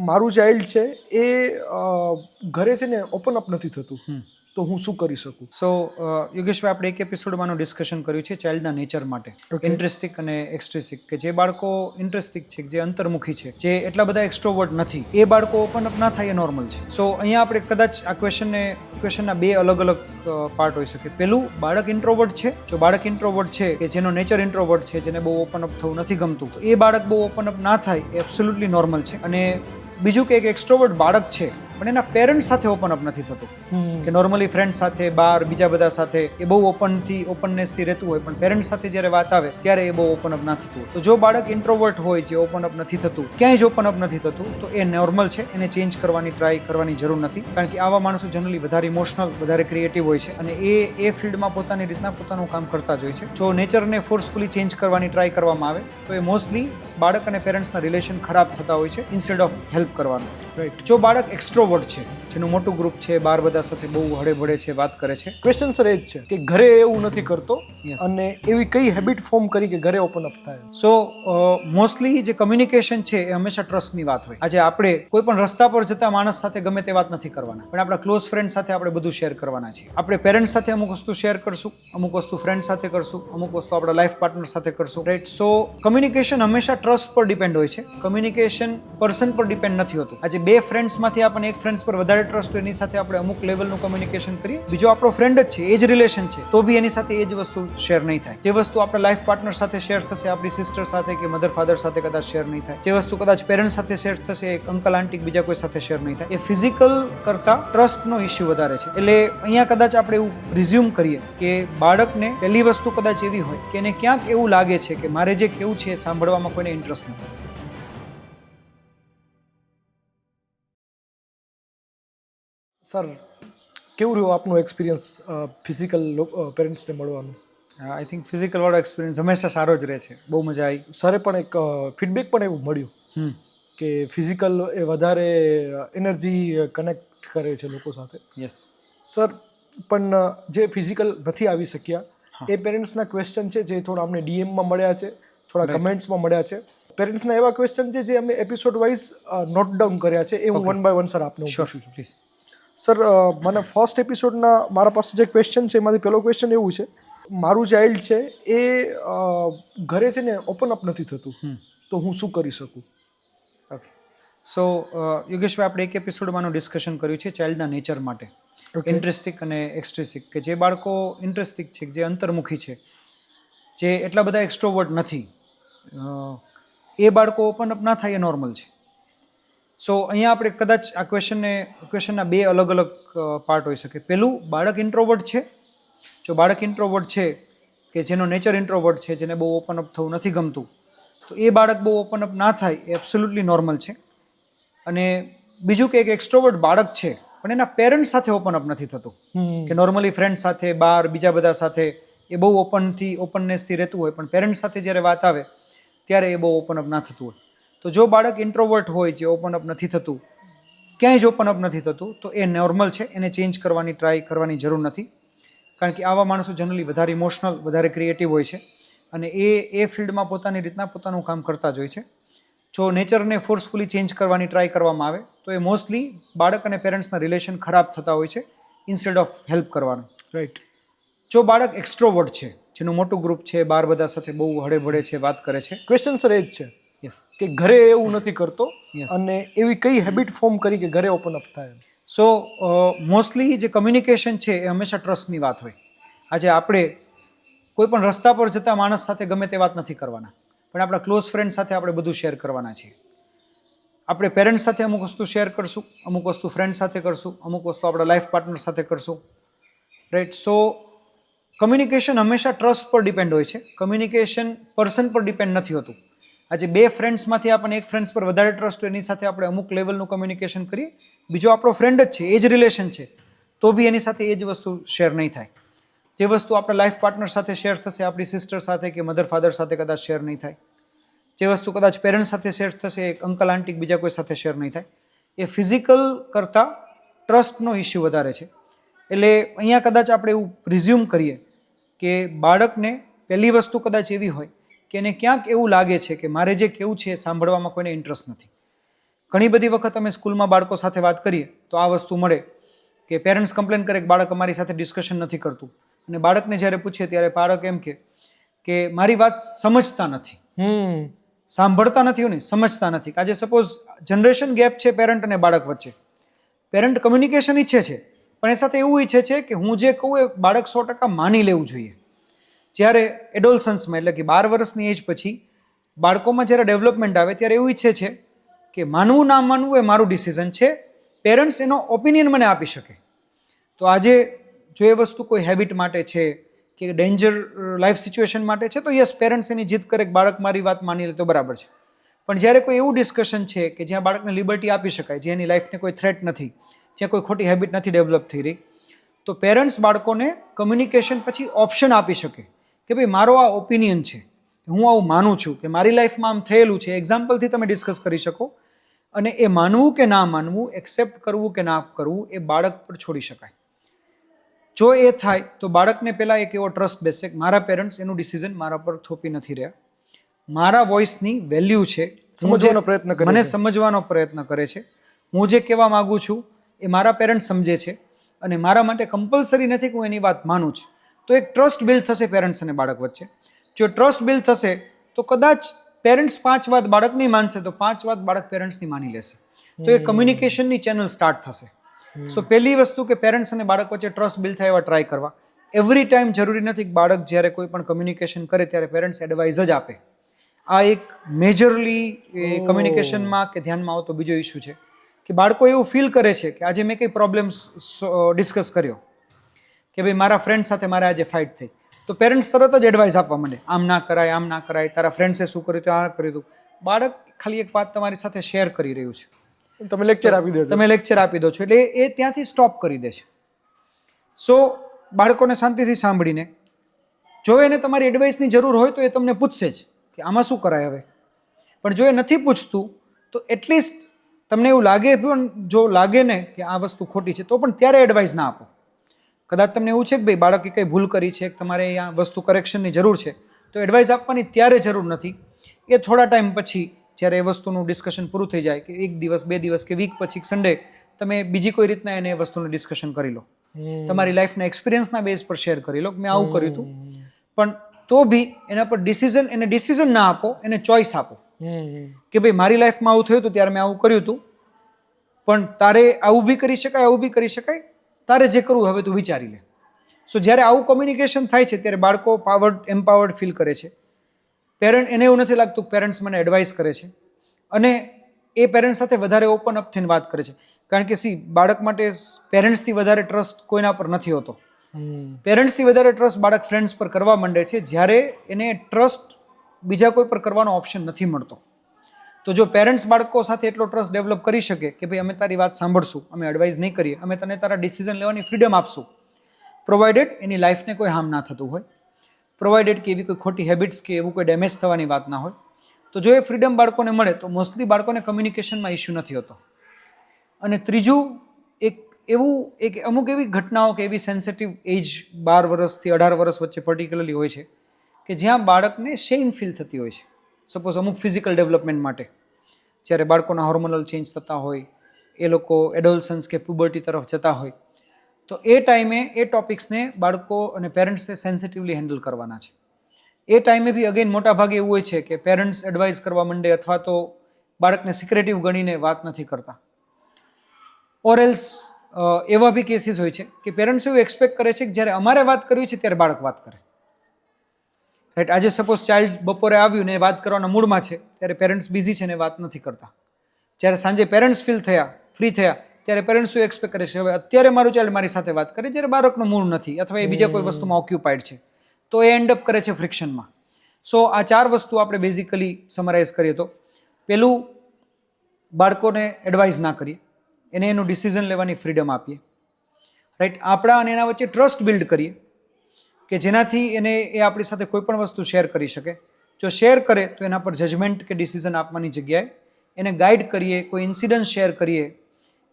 મારું ચાઇલ્ડ છે એ ઘરે છે ને ઓપન અપ નથી થતું, તો હું શું કરી શકું? સો યોગેશભાઈ, આપણે એક એપિસોડમાં ડિસ્કશન કર્યું છે ચાઇલ્ડના નેચર માટે, ઇન્ટ્રેસ્ટિક અને એક્સ્ટ્રેસિક, કે જે બાળકો ઇન્ટ્રેસ્ટિક છે, જે અંતર્મુખી છે, જે એટલા બધા એક્સ્ટ્રોવર્ટ નથી, એ બાળકો ઓપન અપ ના થાય એ નોર્મલ છે. સો અહીંયા આપણે કદાચ આ ક્વેશ્ચનના બે અલગ અલગ પાર્ટ હોઈ શકે. પેલું, બાળક ઇન્ટ્રોવર્ટ છે. જો બાળક ઇન્ટ્રોવર્ટ છે, કે જેનો નેચર ઇન્ટ્રોવર્ટ છે, જેને બહુ ઓપન અપ થવું નથી ગમતું, તો એ બાળક બહુ ઓપન અપ ના થાય એ એબ્સોલ્યુટલી નોર્મલ છે. અને બીજું કે એક એક્સ્ટ્રોવર્ટ બાળક છે પણ એના પેરેન્ટ્સ સાથે ઓપન અપ નથી થતું, કે નોર્મલી ફ્રેન્ડ સાથે, બાર બીજા બધા સાથે એ બહુ ઓપનનેસથી રહેતું હોય, પણ પેરેન્ટ્સ સાથે જ્યારે વાત આવે ત્યારે એ બહુ ઓપન અપ ના થતું. તો જો બાળક ઇન્ટ્રોવર્ટ હોય, જે ઓપન અપ નથી થતું, ક્યાંય જ ઓપન અપ નથી થતું, તો એ નોર્મલ છે. એને ચેન્જ કરવાની ટ્રાય કરવાની જરૂર નથી, કારણ કે આવા માણસો જનરલી વધારે ઇમોશનલ, વધારે ક્રિએટિવ હોય છે, અને એ ફિલ્ડમાં પોતાની રીતના પોતાનું કામ કરતા જ હોય છે. જો નેચરને ફોર્સફુલી ચેન્જ કરવાની ટ્રાય કરવામાં આવે તો એ મોસ્ટલી બાળક અને પેરેન્ટ્સના રિલેશન ખરાબ થતા હોય છે, ઇન્સ્ટેડ ઓફ હેલ્પ કરવાનું. રાઈટ. જો બાળક એક્સ્ટ્રોવર્ટ છે, જેનું મોટું ગ્રુપ છે, બાર બધા સાથે બહુ હળે ભળે છે, વાત કરે છે, ક્વેશ્ચન સર એ જ છે કે ઘરે એવું નથી કરતો, અને એવી કઈ હેબિટ ફોર્મ કરી કે ઘરે ઓપન અપ થાય? સો મોસ્ટલી જે કમ્યુનિકેશન છે એ હંમેશા ટ્રસ્ટની વાત હોય. આજે આપણે કોઈ પણ રસ્તા પર જતા માણસ સાથે ગમે તે વાત નથી કરવાના, પણ આપણા ક્લોઝ ફ્રેન્ડ સાથે આપણે બધું શેર કરવાના છીએ. આપણે પેરેન્ટ્સ સાથે અમુક વસ્તુ શેર કરશું, અમુક વસ્તુ ફ્રેન્ડ સાથે કરશું, અમુક વસ્તુ આપણા લાઈફ પાર્ટનર સાથે કરશું. રાઈટ. સો કમ્યુનિકેશન હંમેશા ટ્રસ્ટ પર ડિપેન્ડ હોય છે. કમ્યુનિકેશન પર્સન પર ડિપેન્ડ નથી હોતું. આજે બે ફ્રેન્ડ્સમાંથી આપણને એક ફ્રેન્ડ્સ પર વધારે ટ્રસ્ટ હોય, એની સાથે આપણે અમુક લેવલનું કમ્યુનિકેશન કરીએ. બીજો આપણો ફ્રેન્ડ જ છે, એ જ રિલેશન છે, તો બી એની સાથે એ જ વસ્તુ શેર નહીં થાય. જે વસ્તુ આપણા લાઈફ પાર્ટનર સાથે શેર થશે, આપણી સિસ્ટર સાથે કે મધર ફાધર સાથે કદાચ શેર નહીં થાય. જે વસ્તુ કદાચ પેરેન્ટ્સ સાથે શેર થશે, અંકલ આંટી બીજા કોઈ સાથે શેર નહીં થાય. એ ફિઝિકલ કરતા ટ્રસ્ટનો ઇશ્યુ વધારે છે. એટલે અહીંયા કદાચ આપણે એવું રિઝ્યુમ કરીએ કે બાળકને પહેલી વસ્તુ કદાચ એવી હોય કે એને ક્યાંક એવું લાગે છે કે મારે જે કેવું છે એ સાંભળવામાં કોઈને ઇન્ટરેસ્ટ નથી. સર, કેવું રહ્યું આપનું એક્સપિરિયન્સ ફિઝિકલ પેરેન્ટ્સને મળવાનું? આઈ થિંક ફિઝિકલ વાળો એક્સપિરિયન્સ હંમેશા સારો જ રહે છે. બહુ મજા આવી. સરે પણ એક ફીડબેક પણ એવું મળ્યું કે ફિઝિકલ એ વધારે એનર્જી કનેક્ટ કરે છે લોકો સાથે. યસ સર, પણ જે ફિઝિકલ નથી આવી શક્યા એ પેરેન્ટ્સના ક્વેશ્ચન છે, જે થોડા અમને ડીએમમાં મળ્યા છે, થોડા કમેન્ટ્સમાં મળ્યા છે. પેરેન્ટ્સના એવા ક્વેશ્ચન છે જે અમે એપિસોડ વાઇઝ નોટ ડાઉન કર્યા છે, એ હું વન બાય વન સર આપને પૂછું છું. પ્લીઝ. સર, મને ફર્સ્ટ એપિસોડના મારા પાસે જે ક્વેશ્ચન છે એમાંથી પહેલો ક્વેશ્ચન એવું છે, મારું ચાઇલ્ડ છે એ ઘરે છે ને ઓપન અપ નથી થતું, તો હું શું કરી શકું? ઓકે. સો યોગેશભાઈ, આપણે એક એપિસોડમાં ડિસ્કશન કર્યું છે ચાઇલ્ડના નેચર માટે, ઇન્ટ્રેસ્ટિક અને એક્સ્ટ્રેસિક, કે જે બાળકો ઇન્ટ્રેસ્ટિક છે, જે અંતર્મુખી છે, જે એટલા બધા એક્સ્ટ્રોવર્ટ નથી, એ બાળકો ઓપન અપ ના થાય એ નોર્મલ છે. સો અહીંયા આપણે કદાચ આ ક્વેશ્ચનના બે અલગ અલગ પાર્ટ હોઈ શકે. પેલું, બાળક ઇન્ટ્રોવર્ટ છે. જો બાળક ઇન્ટ્રોવર્ટ છે, કે જેનો નેચર ઇન્ટ્રોવર્ટ છે, જેને બહુ ઓપન અપ થવું નથી ગમતું, તો એ બાળક બહુ ઓપન અપ ના થાય એ એબ્સોલ્યુટલી નોર્મલ છે. અને બીજું કે એક એક્સ્ટ્રોવર્ટ બાળક છે પણ એના પેરેન્ટ્સ સાથે ઓપન અપ નથી થતું, કે નોર્મલી ફ્રેન્ડ સાથે, બાર બીજા બધા સાથે એ બહુ ઓપનનેસથી રહેતું હોય, પણ પેરેન્ટ્સ સાથે જ્યારે વાત આવે ત્યારે એ બહુ ઓપન અપ ના થતું હોય. તો જો બાળક ઇન્ટ્રોવર્ટ હોય, જે ઓપન અપ નથી થતું, ક્યાંય જ ઓપન અપ નથી થતું, તો એ નોર્મલ છે. એને ચેન્જ કરવાની ટ્રાય કરવાની જરૂર નથી, કારણ કે આવા માણસો જનરલી વધારે ઇમોશનલ, વધારે ક્રિએટિવ હોય છે, અને એ ફિલ્ડમાં પોતાની રીતના પોતાનું કામ કરતા જ હોય છે. જો નેચરને ફોર્સફુલી ચેન્જ કરવાની ટ્રાય કરવામાં આવે તો એ મોસ્ટલી બાળક અને પેરેન્ટ્સના રિલેશન ખરાબ થતા હોય છે, ઇન્સ્ટેડ ઓફ હેલ્પ કરવાનું. રાઈટ. જો બાળક એક્સ્ટ્રોવર્ટ છે, જેનું મોટું ગ્રુપ છે, બાર બધા સાથે બહુ હળે ભળે છે, વાત કરે છે, ક્વેશ્ચન સર એ જ છે યસ, કે ઘરે એવું નથી કરતો, અને એવી કઈ હેબિટ ફોર્મ કરી કે ઘરે ઓપન અપ થાય? સો મોસ્ટલી જે કમ્યુનિકેશન છે એ હંમેશા ટ્રસ્ટની વાત હોય. આજે આપણે કોઈ પણ રસ્તા પર જતા માણસ સાથે ગમે તે વાત નથી કરવાના, પણ આપણા ક્લોઝ ફ્રેન્ડ સાથે આપણે બધું શેર કરવાના છીએ. આપણે પેરેન્ટ્સ સાથે અમુક વસ્તુ શેર કરશું, અમુક વસ્તુ ફ્રેન્ડ સાથે કરશું, અમુક વસ્તુ આપણા લાઈફ પાર્ટનર સાથે કરશું. રાઈટ. સો કમ્યુનિકેશન હંમેશા ટ્રસ્ટ પર ડિપેન્ડ હોય છે. કમ્યુનિકેશન પર્સન પર ડિપેન્ડ નથી હોતું. આજે બે ફ્રેન્ડ્સમાંથી આપણને એક ફ્રેન્ડ્સ પર વધારે ટ્રસ્ટ હોય, એની સાથે આપણે અમુક લેવલનું કમ્યુનિકેશન કરીએ. બીજો આપણો ફ્રેન્ડ જ છે, એ જ રિલેશન છે, તો બી એની સાથે એ જ વસ્તુ શેર નહીં થાય. જે વસ્તુ આપણા લાઈફ પાર્ટનર સાથે શેર થશે, આપણી સિસ્ટર સાથે કે મધર ફાધર સાથે કદાચ શેર નહીં થાય. જે વસ્તુ કદાચ પેરેન્ટ્સ સાથે શેર થશે, અંકલ આંટી બીજા કોઈ સાથે શેર નહીં થાય. એ ફિઝિકલ કરતાં ટ્રસ્ટનો ઇશ્યુ વધારે છે. એટલે અહીંયા કદાચ આપણે એવું રિઝ્યુમ કરીએ કે બાળકને પહેલી વસ્તુ કદાચ એવી હોય કે એને ક્યાંક એવું લાગે છે કે મારે જે કેવું છે એ સાંભળવામાં કોઈને ઇન્ટરેસ્ટ નથી, ઘણી બધી વખત અમે સ્કૂલમાં બાળકો સાથે વાત કરીએ તો આ વસ્તુ મળે કે પેરેન્ટ્સ કમ્પ્લેન કરે કે બાળક અમારી સાથે ડિસ્કશન નથી કરતું, અને બાળકને જ્યારે પૂછીએ ત્યારે બાળક એમ કે મારી વાત સમજતા નથી. સાંભળતા નથી એવું નહીં, સમજતા નથી. આજે સપોઝ જનરેશન ગેપ છે પેરેન્ટ અને બાળક વચ્ચે. પેરેન્ટ કમ્યુનિકેશન ઈચ્છે છે, પણ એ સાથે એવું ઈચ્છે છે કે હું જે કહું એ બાળક 100% માની લેવું જોઈએ. જ્યારે એડોલસન્સમાં એટલે કે 12 વર્ષની એજ પછી બાળકોમાં જ્યારે ડેવલપમેન્ટ આવે ત્યારે એવું ઈચ્છે છે કે માનવું ના માનવું એ મારું ડિસિઝન છે, પેરેન્ટ્સ એનો ઓપિનિયન મને આપી શકે. તો આજે જો એ વસ્તુ કોઈ હેબિટ માટે છે કે ડેન્જર લાઈફ સિચ્યુએશન માટે છે તો યસ, પેરેન્ટ્સ એની જીદ કરે કે બાળક મારી વાત માની લે તો બરાબર છે. પણ જ્યારે કોઈ એવું ડિસ્કશન છે કે જ્યાં બાળકને લિબર્ટી આપી શકાય, જે એની લાઈફને કોઈ થ્રેટ નથી, જ્યાં કોઈ ખોટી હેબિટ નથી ડેવલપ થઈ રહી, તો પેરેન્ટ્સ બાળકોને કમ્યુનિકેશન પછી ઓપ્શન આપી શકે કે ભાઈ મારો આ ઓપિનિયન છે, હું આવું માનું છું કે મારી લાઈફમાં આમ થયેલું છે. એક્ઝામ્પલથી તમે ડિસ્કસ કરી શકો, અને એ માનવું કે ના માનવું, એક્સેપ્ટ કરવું કે ના કરવું, એ બાળક પર છોડી શકાય. જો એ થાય તો બાળકને પહેલાં એક એવો ટ્રસ્ટ બેસે કે મારા પેરેન્ટ્સ એનું ડિસિઝન મારા પર થોપી નથી રહ્યા, મારા વોઇસની વેલ્યુ છે, સમજવાનો પ્રયત્ન કરે મને છે. સમજવાનો પ્રયત્ન કરે છે, હું જે કહેવા માગું છું એ મારા પેરેન્ટ્સ સમજે છે, અને મારા માટે કમ્પલસરી નથી કે હું એની વાત માનું છું. તો એક ટ્રસ્ટ બિલ્ડ થશે પેરેન્ટ્સ અને બાળક વચ્ચે. જો ટ્રસ્ટ બિલ્ડ થશે તો કદાચ પેરેન્ટ્સ 5 વાત બાળકની માનશે તો 5 વાત બાળક પેરેન્ટ્સની માની લેશે. તો એ કમ્યુનિકેશનની ચેનલ સ્ટાર્ટ થશે. સો પહેલી વસ્તુ કે પેરેન્ટ્સ અને બાળક વચ્ચે ટ્રસ્ટ બિલ્ડ થાય એવા ટ્રાય કરવા. એવરી ટાઈમ જરૂરી નથી કે બાળક જ્યારે કોઈ પણ કમ્યુનિકેશન કરે ત્યારે પેરેન્ટ્સ એડવાઇસ જ આપે. આ એક મેજરલી કમ્યુનિકેશનમાં કે ધ્યાનમાં આવતો બીજો ઇસ્યુ છે કે બાળકો એવું ફીલ કરે છે કે આજે મેં કંઈ પ્રોબ્લેમ્સ ડિસ્કસ કર્યો કે ભાઈ મારા ફ્રેન્ડ સાથે મારે આજે ફાઇટ થઈ, તો પેરેન્ટ્સ તરત જ એડવાઇસ આપવા માંડે, આમ ના કરાય, આમ ના કરાય, તારા ફ્રેન્ડ્સે શું કર્યું તો આ કર્યું હતું. બાળક ખાલી એક વાત તમારી સાથે શેર કરી રહ્યું છે, તમે લેક્ચર આપી દો છો. તમે લેક્ચર આપી દો છો, એટલે એ ત્યાંથી સ્ટોપ કરી દે છે. સો બાળકોને શાંતિથી સાંભળીને, જો એને તમારી એડવાઇસની જરૂર હોય તો એ તમને પૂછશે જ કે આમાં શું કરાય હવે. પણ જો એ નથી પૂછતું તો એટલીસ્ટ તમને એવું લાગે, પણ જો લાગે ને કે આ વસ્તુ ખોટી છે તો પણ ત્યારે એડવાઇસ ના આપો. કદાચ તમને એવું છે કે ભાઈ બાળકે કંઈ ભૂલ કરી છે, તમારે અહીંયા વસ્તુ કરેક્શનની જરૂર છે, તો એડવાઇસ આપવાની ત્યારે જરૂર નથી. એ થોડા ટાઈમ પછી જ્યારે એ વસ્તુનું ડિસ્કશન પૂરું થઈ જાય, કે 1 દિવસ 2 દિવસ કે વીક પછી સન્ડે તમે બીજી કોઈ રીતના એને એ વસ્તુનું ડિસ્કશન કરી લો, તમારી લાઈફના એક્સપિરિયન્સના બેઝ પર શેર કરી લો કે મેં આવું કર્યું હતું. પણ તો બી એના પર એને ડિસિઝન ના આપો, એને ચોઇસ આપો કે ભાઈ મારી લાઈફમાં આવું થયું હતું ત્યારે મેં આવું કર્યું હતું, પણ તારે આવું બી કરી શકાય, આવું બી કરી શકાય, તારે જે કરવું હવે તું વિચારી લે. સો જ્યારે આવું કમ્યુનિકેશન થાય છે ત્યારે બાળકો એમ્પાવર્ડ ફીલ કરે છે. એને એવું નથી લાગતું કે પેરેન્ટ્સ મને એડવાઇસ કરે છે, અને એ પેરેન્ટ્સ સાથે વધારે ઓપન અપ થઈને વાત કરે છે. કારણ કે બાળક માટે પેરેન્ટ્સથી વધારે ટ્રસ્ટ કોઈના પર નથી હોતો. પેરેન્ટ્સથી વધારે ટ્રસ્ટ બાળક ફ્રેન્ડ્સ પર કરવા માંડે છે જ્યારે એને ટ્રસ્ટ બીજા કોઈ પર કરવાનો ઓપ્શન નથી મળતો. તો જો પેરેન્ટ્સ બાળકો સાથે એટલો ટ્રસ્ટ ડેવલપ કરી શકે કે ભાઈ અમે તારી વાત સાંભળશું, અમે એડવાઇસ નહીં કરીએ, અમે તને તારા ડિસિઝન લેવાની ફ્રીડમ આપશું, પ્રોવાઇડેડ એની લાઈફને કોઈ હાર્મ ના થતું હોય, પ્રોવાઇડેડ કે એવી કોઈ ખોટી હેબિટ્સ કે એવું કોઈ ડેમેજ થવાની વાત ના હોય, તો જો એ ફ્રીડમ બાળકોને મળે તો મોસ્ટલી બાળકોને કમ્યુનિકેશનમાં ઇસ્યુ નથી હોતો. અને ત્રીજું, અમુક એવી ઘટનાઓ કે એવી સેન્સિટિવ એજ 12 વર્ષથી 18 વર્ષ વચ્ચે પર્ટિક્યુલરલી હોય છે કે જ્યાં બાળકને શેમ ફીલ થતી હોય છે. સપોઝ અમુક ફિઝિકલ ડેવલપમેન્ટ માટે જ્યારે બાળકોના હોર્મોનલ ચેન્જ થતા હોય, એ લોકો એડોલસન્સ કે પ્યુબર્ટી તરફ જતા હોય, તો એ ટાઈમે એ ટોપિક્સને બાળકો અને પેરેન્ટ્સે સેન્સિટિવલી હેન્ડલ કરવાના છે. એ ટાઈમે બી અગેન મોટા ભાગે એવું હોય છે કે પેરેન્ટ્સ એડવાઇસ કરવા માંડે અથવા તો બાળકને સિક્રેટિવ ગણીને વાત નથી કરતા. ઓર એલ્સ એવા બી કેસીસ હોય છે કે પેરેન્ટ્સ એવું એક્સપેક્ટ કરે છે કે જ્યારે અમારે વાત કરવી છે ત્યારે બાળક વાત કરે. રાઈટ, આજે સપોઝ ચાઇલ્ડ બપોરે આવ્યું ને વાત કરવાના મૂડમાં છે ત્યારે પેરેન્ટ્સ બિઝી છે ને વાત નથી કરતા. જ્યારે સાંજે પેરેન્ટ્સ ફ્રી થયા ત્યારે પેરેન્ટ્સ શું એક્સપેક્ટ કરે છે, હવે અત્યારે મારું ચાઇલ્ડ મારી સાથે વાત કરે, જ્યારે બાળકનો મૂડ નથી અથવા એ બીજા કોઈ વસ્તુમાં ઓક્યુપાઈડ છે, તો એ એન્ડ અપ કરે છે ફ્રિક્શનમાં. સો આ 4 વસ્તુ આપણે બેઝિકલી સમરાઇઝ કરીએ તો, પહેલું, બાળકોને એડવાઇસ ના કરીએ, એને એનું ડિસિઝન લેવાની ફ્રીડમ આપીએ. રાઈટ, આપણા અને એના વચ્ચે ટ્રસ્ટ બિલ્ડ કરીએ કે જેનાથી એ આપણી સાથે કોઈ પણ વસ્તુ શેર કરી શકે. જો શેર કરે તો એના પર જજમેન્ટ કે ડિસિઝન આપવાની જગ્યાએ એને ગાઈડ કરીએ, કોઈ ઇન્સિડન્ટ શેર કરીએ,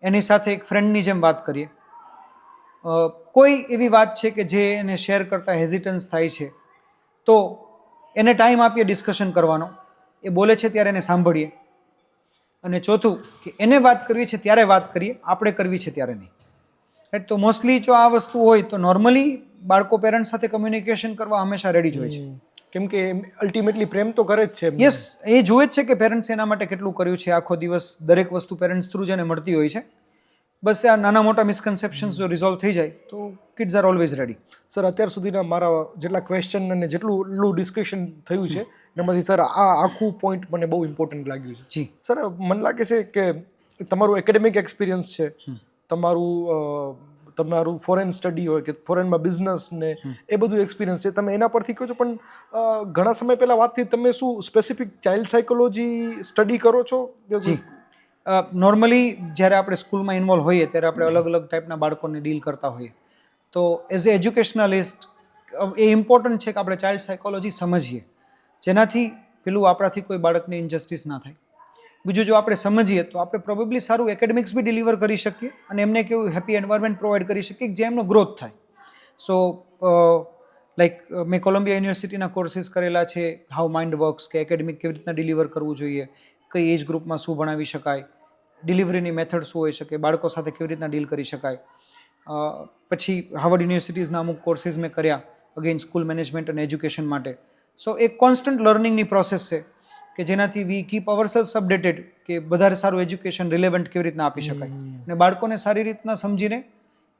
એની સાથે એક ફ્રેન્ડની જેમ વાત કરીએ. કોઈ એવી વાત છે કે જે એને શેર કરતા હેઝિટન્સ થાય છે તો એને ટાઈમ આપીએ ડિસ્કશન કરવાનો, એ બોલે છે ત્યારે એને સાંભળીએ, અને ચોથું કે એને વાત કરવી છે ત્યારે વાત કરીએ, આપણે કરવી છે ત્યારે નહીં. રાઈટ. તો મોસ્ટલી જો આ વસ્તુ હોય તો નોર્મલી બાળકો પેરેન્ટ્સ સાથે કમ્યુનિકેશન કરવા હંમેશા રેડી જ હોય છે. કેમ કે અલ્ટિમેટલી પ્રેમ તો કરે જ છે એમને. યસ, એ જુએ જ છે કે પેરેન્ટ્સ એના માટે કેટલું કર્યું છે આખો દિવસ. દરેક વસ્તુ પેરેન્ટ્સ થ્રુ જેને મળતી હોય છે. બસ આ નાના મોટા મિસકન્સેપ્શન્સ જો રિઝોલ્વ થઈ જાય તો kids are always ready. Sir અત્યાર સુધીના મારા જેટલા ક્વેશ્ચન અને જેટલું ડિસ્કશન થયું છે એમાંથી સર આ આખું પોઈન્ટ મને બહુ ઇમ્પોર્ટન્ટ લાગ્યું છે. જી સર મને લાગે છે કે તમારું એકેડેમિક એક્સપિરિયન્સ છે, તમારું ફોરેન સ્ટડી હોય કે ફોરેનમાં બિઝનેસ ને એ બધું એક્સપિરિયન્સ છે, તમે એના પરથી કહો છો. પણ ઘણા સમય પહેલાં વાત થઈ, તમે શું સ્પેસિફિક ચાઇલ્ડ સાયકોલોજી સ્ટડી કરો છો? જી નોર્મલી જ્યારે આપણે સ્કૂલમાં ઇન્વોલ્વ હોઈએ ત્યારે આપણે અલગ અલગ ટાઈપના બાળકોને ડીલ કરતા હોઈએ. તો એઝ એ એજ્યુકેશનલિસ્ટ એ ઇમ્પોર્ટન્ટ છે કે આપણે ચાઇલ્ડ સાયકોલોજી સમજીએ, જેનાથી પેલું આપણાથી કોઈ બાળકને ઇનજસ્ટિસ ના થાય. બીજું, જો આપણે સમજીએ તો આપણે પ્રોબેબલી સારું એકેડેમિક્સ બી ડિલિવર કરી શકીએ અને એમને કેવું હેપી એન્વાયરમેન્ટ પ્રોવાઈડ કરી શકીએ જે એમનો ગ્રોથ થાય. સો લાઈક મેં કોલંબિયા યુનિવર્સિટીના કોર્સિસ કરેલા છે, હાઉ માઇન્ડ વર્ક્સ, કે એકેડેમિક કેવી રીતના ડિલિવર કરવું જોઈએ, કઈ એજ ગ્રુપમાં શું ભણાવી શકાય, ડિલિવરીની મેથડ શું હોઈ શકે, બાળકો સાથે કેવી રીતના ડીલ કરી શકાય. પછી હાર્વર્ડ યુનિવર્સિટીઝના અમુક કોર્સિસ મેં કર્યા અગેન સ્કૂલ મેનેજમેન્ટ અને એજ્યુકેશન માટે. સો એક કોન્સ્ટન્ટ લર્નિંગની પ્રોસેસ છે કે જેનાથી વી કીપ અવર સેલ્ફ અપડેટેડ કે વધારે સારું એજ્યુકેશન રિલેવન્ટ કેવી રીતના આપી શકાય અને બાળકોને સારી રીતના સમજીને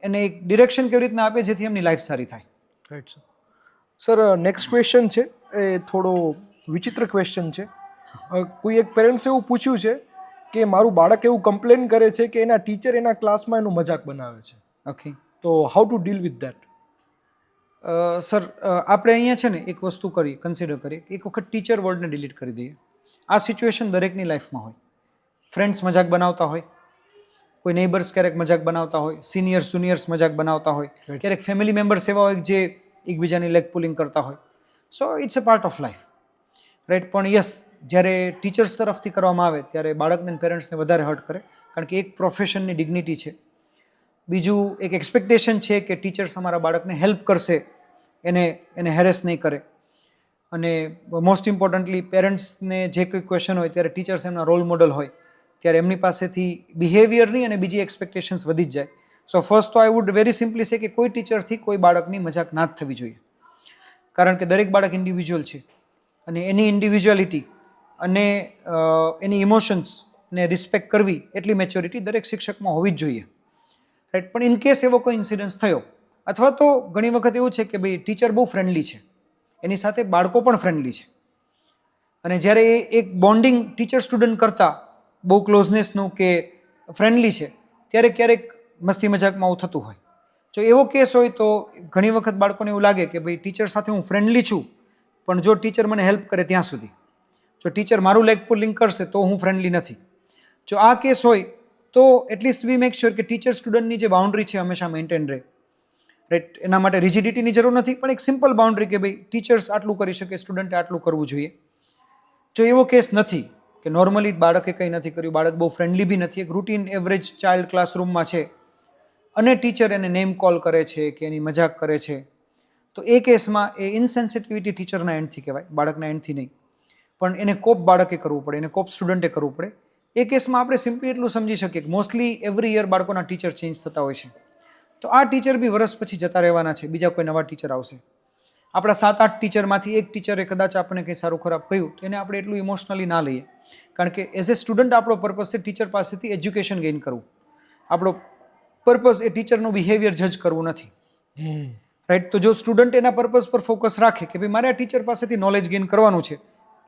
એને એક ડિરેક્શન કેવી રીતના આપે જેથી એમની લાઈફ સારી થાય. Right sir. Sir next question છે એ થોડો વિચિત્ર ક્વેશ્ચન છે. કોઈ એક પેરેન્ટ્સે એવું પૂછ્યું છે કે મારું બાળક એવું કમ્પ્લેન કરે છે કે એના ટીચર એના ક્લાસમાં એનું મજાક બનાવે છે. ઓકે. તો how to deal with that? Sir આપણે અહીંયા છે ને એક વસ્તુ કરીએ, કન્સિડર કરીએ, એક વખત ટીચર વર્ડને ડિલીટ કરી દઈએ. આ સિચ્યુએશન દરેકની લાઈફમાં હોય. ફ્રેન્ડ્સ મજાક બનાવતા હોય, કોઈ નેબર્સ ક્યારેક મજાક બનાવતા હોય, સિનિયર્સ જુનિયર્સ મજાક બનાવતા હોય, ક્યારેક ફેમિલી મેમ્બર્સ એવા હોય જે એકબીજાની લેગ પુલિંગ કરતા હોય. So it's a part of life, right. પણ યસ, જ્યારે ટીચર્સ તરફથી કરવામાં આવે ત્યારે બાળકને પેરેન્ટ્સને વધારે હર્ટ કરે, કારણ કે એક પ્રોફેશનની ડિગ્નિટી છે. બીજું, એક એક્સપેક્ટેશન છે કે ટીચર્સ અમારા બાળકને હેલ્પ કરશે, એને હેરેસ નહીં કરે. અને મોસ્ટ ઇમ્પોર્ટન્ટલી પેરેન્ટ્સને જે કોઈ ક્વેશ્ચન હોય ત્યારે ટીચર્સ એમના રોલ મોડલ હોય ત્યારે એમની પાસેથી બિહેવિયરની અને બીજી એક્સપેક્ટેશન્સ વધી જ જાય. સો ફર્સ્ટ તો આઈ વુડ વેરી સિમ્પલી સે કે કોઈ ટીચરથી કોઈ બાળકની મજાક ના જ થવી જોઈએ, કારણ કે દરેક બાળક ઇન્ડિવિજ્યુઅલ છે અને એની ઇન્ડિવિજ્યુઅલિટી અને એની ઇમોશન્સને રિસ્પેક્ટ કરવી એટલી મેચ્યોરિટી દરેક શિક્ષકમાં હોવી જ જોઈએ, રાઈટ. પણ ઇન કેસ એવો કોઈ ઇન્સિડન્સ થયો, અથવા તો ઘણી વખત એવું છે કે ભાઈ ટીચર બહુ ફ્રેન્ડલી છે, એની સાથે બાળકો પણ ફ્રેન્ડલી છે, અને જ્યારે એ એક બોન્ડિંગ ટીચર સ્ટુડન્ટ કરતાં બહુ ક્લોઝનેસનું કે ફ્રેન્ડલી છે ત્યારે ક્યારેક મસ્તી મજાકમાં આવું થતું હોય. જો એવો કેસ હોય તો ઘણી વખત બાળકોને એવું લાગે કે ભાઈ ટીચર સાથે હું ફ્રેન્ડલી છું, પણ જો ટીચર મને હેલ્પ કરે ત્યાં સુધી, જો ટીચર મારું લેગ પુલિંગ કરશે તો હું ફ્રેન્ડલી નથી. જો આ કેસ હોય તો એટલીસ્ટ વી મેક શ્યોર કે ટીચર સ્ટુડન્ટની જે બાઉન્ડ્રી છે હંમેશા મેન્ટેન રહે, રાઈટ. એના માટે રિજિડિટીની જરૂર નથી, પણ એક સિમ્પલ બાઉન્ડ્રી કે ભાઈ ટીચર્સ આટલું કરી શકે, સ્ટુડન્ટે આટલું કરવું જોઈએ. જો એવો કેસ નથી કે નોર્મલી બાળકે કંઈ નથી કર્યું, બાળક બહુ ફ્રેન્ડલી બી નથી, એક રૂટીન એવરેજ ચાઇલ્ડ ક્લાસરૂમમાં છે અને ટીચર એને નેમ કોલ કરે છે કે એની મજાક કરે છે, તો એ કેસમાં એ ઇનસેન્સિટિવિટી ટીચરના એન્ડથી કહેવાય, બાળકના એન્ડથી નહીં. પણ એને કોપ બાળકે કરવું પડે, એને કોપ સ્ટુડન્ટે કરવું પડે. એ કેસમાં આપણે સિમ્પલી એટલું સમજી શકીએ કે મોસ્ટલી એવરી યર બાળકોના ટીચર ચેન્જ થતા હોય છે, તો આ ટીચર બી વર્ષ પછી જતા રહેવાના છે, બીજા કોઈ નવા ટીચર આવશે. આપણા 7-8 ટીચરમાંથી એક ટીચરે કદાચ આપણને કંઈ સારું ખરાબ કહ્યું તો એને આપણે એટલું ઇમોશનલી ના લઈએ, કારણ કે એઝ એ સ્ટુડન્ટ આપણો પર્પઝ છે ટીચર પાસેથી એજ્યુકેશન ગેઇન કરવું. આપણો પર્પઝ એ ટીચરનું બિહેવિયર જજ કરવું નથી, રાઈટ. તો જો સ્ટુડન્ટ એના પર્પઝ પર ફોકસ રાખે કે ભાઈ મારે આ ટીચર પાસેથી નોલેજ ગેઇન કરવાનું છે,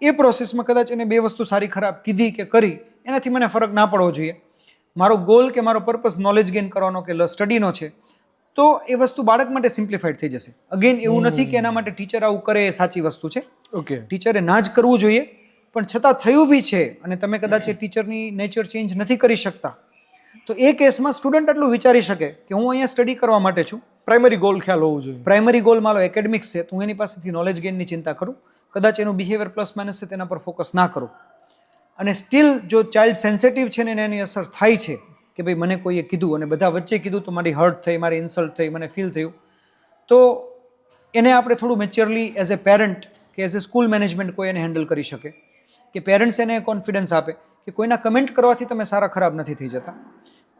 એ પ્રોસેસમાં કદાચ એને 2 વસ્તુ સારી ખરાબ કીધી કે કરી એનાથી મને ફરક ના પડવો જોઈએ. મારો ગોલ કે મારો પર્પઝ નોલેજ ગેઇન કરવાનો કે સ્ટડીનો છે, તો એ વસ્તુ બાળક માટે સિમ્પ્લિફાઈડ થઈ જશે. અગેન એવું નથી કે એના માટે ટીચર આવું કરે એ સાચી વસ્તુ છે, ઓકે, ટીચરે ના જ કરવું જોઈએ, પણ છતાં થયું બી છે અને તમે કદાચ એ ટીચરની નેચર ચેન્જ નથી કરી શકતા, તો એ કેસમાં સ્ટુડન્ટ એટલું વિચારી શકે કે હું અહીંયા સ્ટડી કરવા માટે છું, પ્રાઇમરી ગોલ ખ્યાલ હોવું જોઈએ. પ્રાઇમરી ગોલ મારો એકેડેમિક્સ છે, તો હું એની પાસેથી નોલેજ ગેઇનની ચિંતા કરું, કદાચ એનું બિહેવિયર પ્લસ માઇનસ છે તેના પર ફોકસ ના કરું. અને સ્ટીલ જો ચાઇલ્ડ સેન્સિટિવ છે ને એની અસર થાય છે કે ભાઈ મને કોઈએ કીધું અને બધા વચ્ચે કીધું તો મારી હર્ટ થઈ, મારી ઇન્સલ્ટ થઈ, મને ફીલ થયું, તો એને આપણે થોડું મેચ્યોરલી એઝ એ પેરેન્ટ કે એઝ એ સ્કૂલ મેનેજમેન્ટ કોઈ એને હેન્ડલ કરી શકે, કે પેરેન્ટ્સ એને કોન્ફિડન્સ આપે કે કોઈના કમેન્ટ કરવાથી તમે સારા ખરાબ નથી થઈ જતા,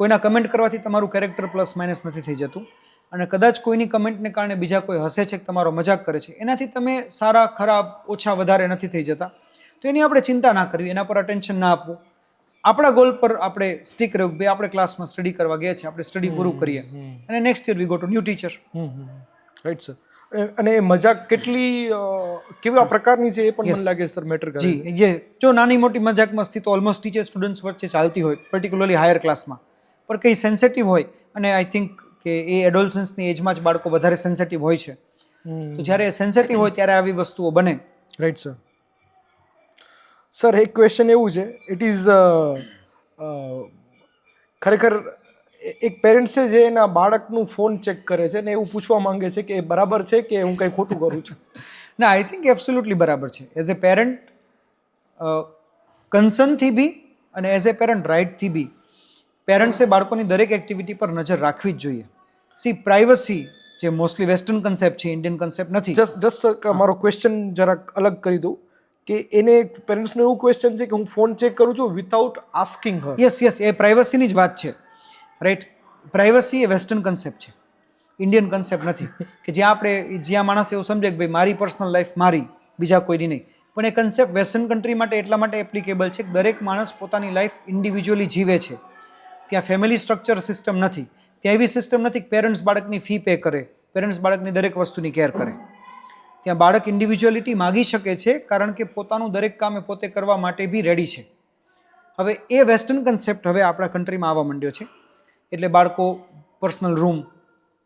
કોઈના કમેન્ટ કરવાથી તમારું કેરેક્ટર પ્લસ માઇનસ નથી થઈ જતું, અને કદાચ કોઈની કમેન્ટને કારણે બીજા કોઈ હસે છે કે તમારો મજાક કરે છે એનાથી તમે સારા ખરાબ ઓછા વધારે નથી થઈ જતા. તો એની આપણે ચિંતા ના કરવી, એના પર અટેન્શન ના આપવું, આપણા ગોલ પર આપણે સ્ટીક રહેવું. ભાઈ આપણે ક્લાસમાં સ્ટડી કરવા ગયા છે, આપણે સ્ટડી પૂરું કરીએ અને next year we go to new teacher. Right sir. અને એ મજાક કેટલી કેવા પ્રકારની છે એ પણ મને લાગે સર મેટર કરે. જી, જે જો નાની મોટી મજાક મસ્તી તો ઓલમોસ્ટ ટીચર સ્ટુડન્ટ્સ વચ્ચે ચાલતી હોય, પર્ટિક્યુલરલી હાયર ક્લાસમાં. પણ કંઈ સેન્સિટિવ હોય, અને આઈ થિંક કે એ એડોલસન્સની એજમાં જ બાળકો વધારે સેન્સિટિવ હોય છે, તો જ્યારે સેન્સિટિવ હોય ત્યારે આવી વસ્તુઓ બને. Right sir. સર એક ક્વેશ્ચન એવું છે, ઇટ ઇઝ ખરેખર એક પેરેન્ટ્સ છે જે એના બાળકનું ફોન ચેક કરે છે ને એવું પૂછવા માંગે છે કે એ બરાબર છે કે હું કંઈ ખોટું કરું છું? ના, આઈ થિંક એબ્સોલ્યુટલી બરાબર છે. એઝ એ પેરેન્ટ કન્સર્નથી બી અને એઝ એ પેરેન્ટ રાઇટથી બી પેરેન્ટ્સે બાળકોની દરેક એક્ટિવિટી પર નજર રાખવી જ જોઈએ. સી, પ્રાઇવસી જે મોસ્ટલી વેસ્ટર્ન કન્સેપ્ટ છે, ઇન્ડિયન કન્સેપ્ટ નથી. જસ્ટ સર મારો ક્વેશ્ચન જરાક અલગ કરી દઉં કે એને પેરેન્ટ્સનું એવું ક્વેશ્ચન છે કે હું ફોન ચેક કરું છું વિથઆઉટ આસ્કિંગ હર. યસ, એ પ્રાઇવસીની જ વાત છે, રાઈટ. પ્રાઇવસી એ વેસ્ટર્ન કન્સેપ્ટ છે, ઇન્ડિયન કન્સેપ્ટ નથી. કે જ્યાં માણસ એવું સમજે કે ભાઈ મારી પર્સનલ લાઈફ મારી, બીજા કોઈની નહીં. પણ એ કન્સેપ્ટ વેસ્ટર્ન કન્ટ્રી માટે એટલા માટે એપ્લિકેબલ છે કે દરેક માણસ પોતાની લાઈફ ઇન્ડિવિજ્યુઅલી જીવે છે. ત્યાં ફેમિલી સ્ટ્રક્ચર સિસ્ટમ નથી, ત્યાં એવી સિસ્ટમ નથી કે પેરેન્ટ્સ બાળકની ફી પે કરે, પેરેન્ટ્સ બાળકની દરેક વસ્તુની કેર કરે. ત્યાં બાળક ઇન્ડિવિજ્યુઅલિટી માગી શકે છે, કારણ કે પોતાનું દરેક કામ એ પોતે કરવા માટે બી રેડી છે. હવે એ વેસ્ટર્ન કન્સેપ્ટ હવે આપણા કન્ટ્રીમાં આવવા માંડ્યો છે. એટલે બાળકો પર્સનલ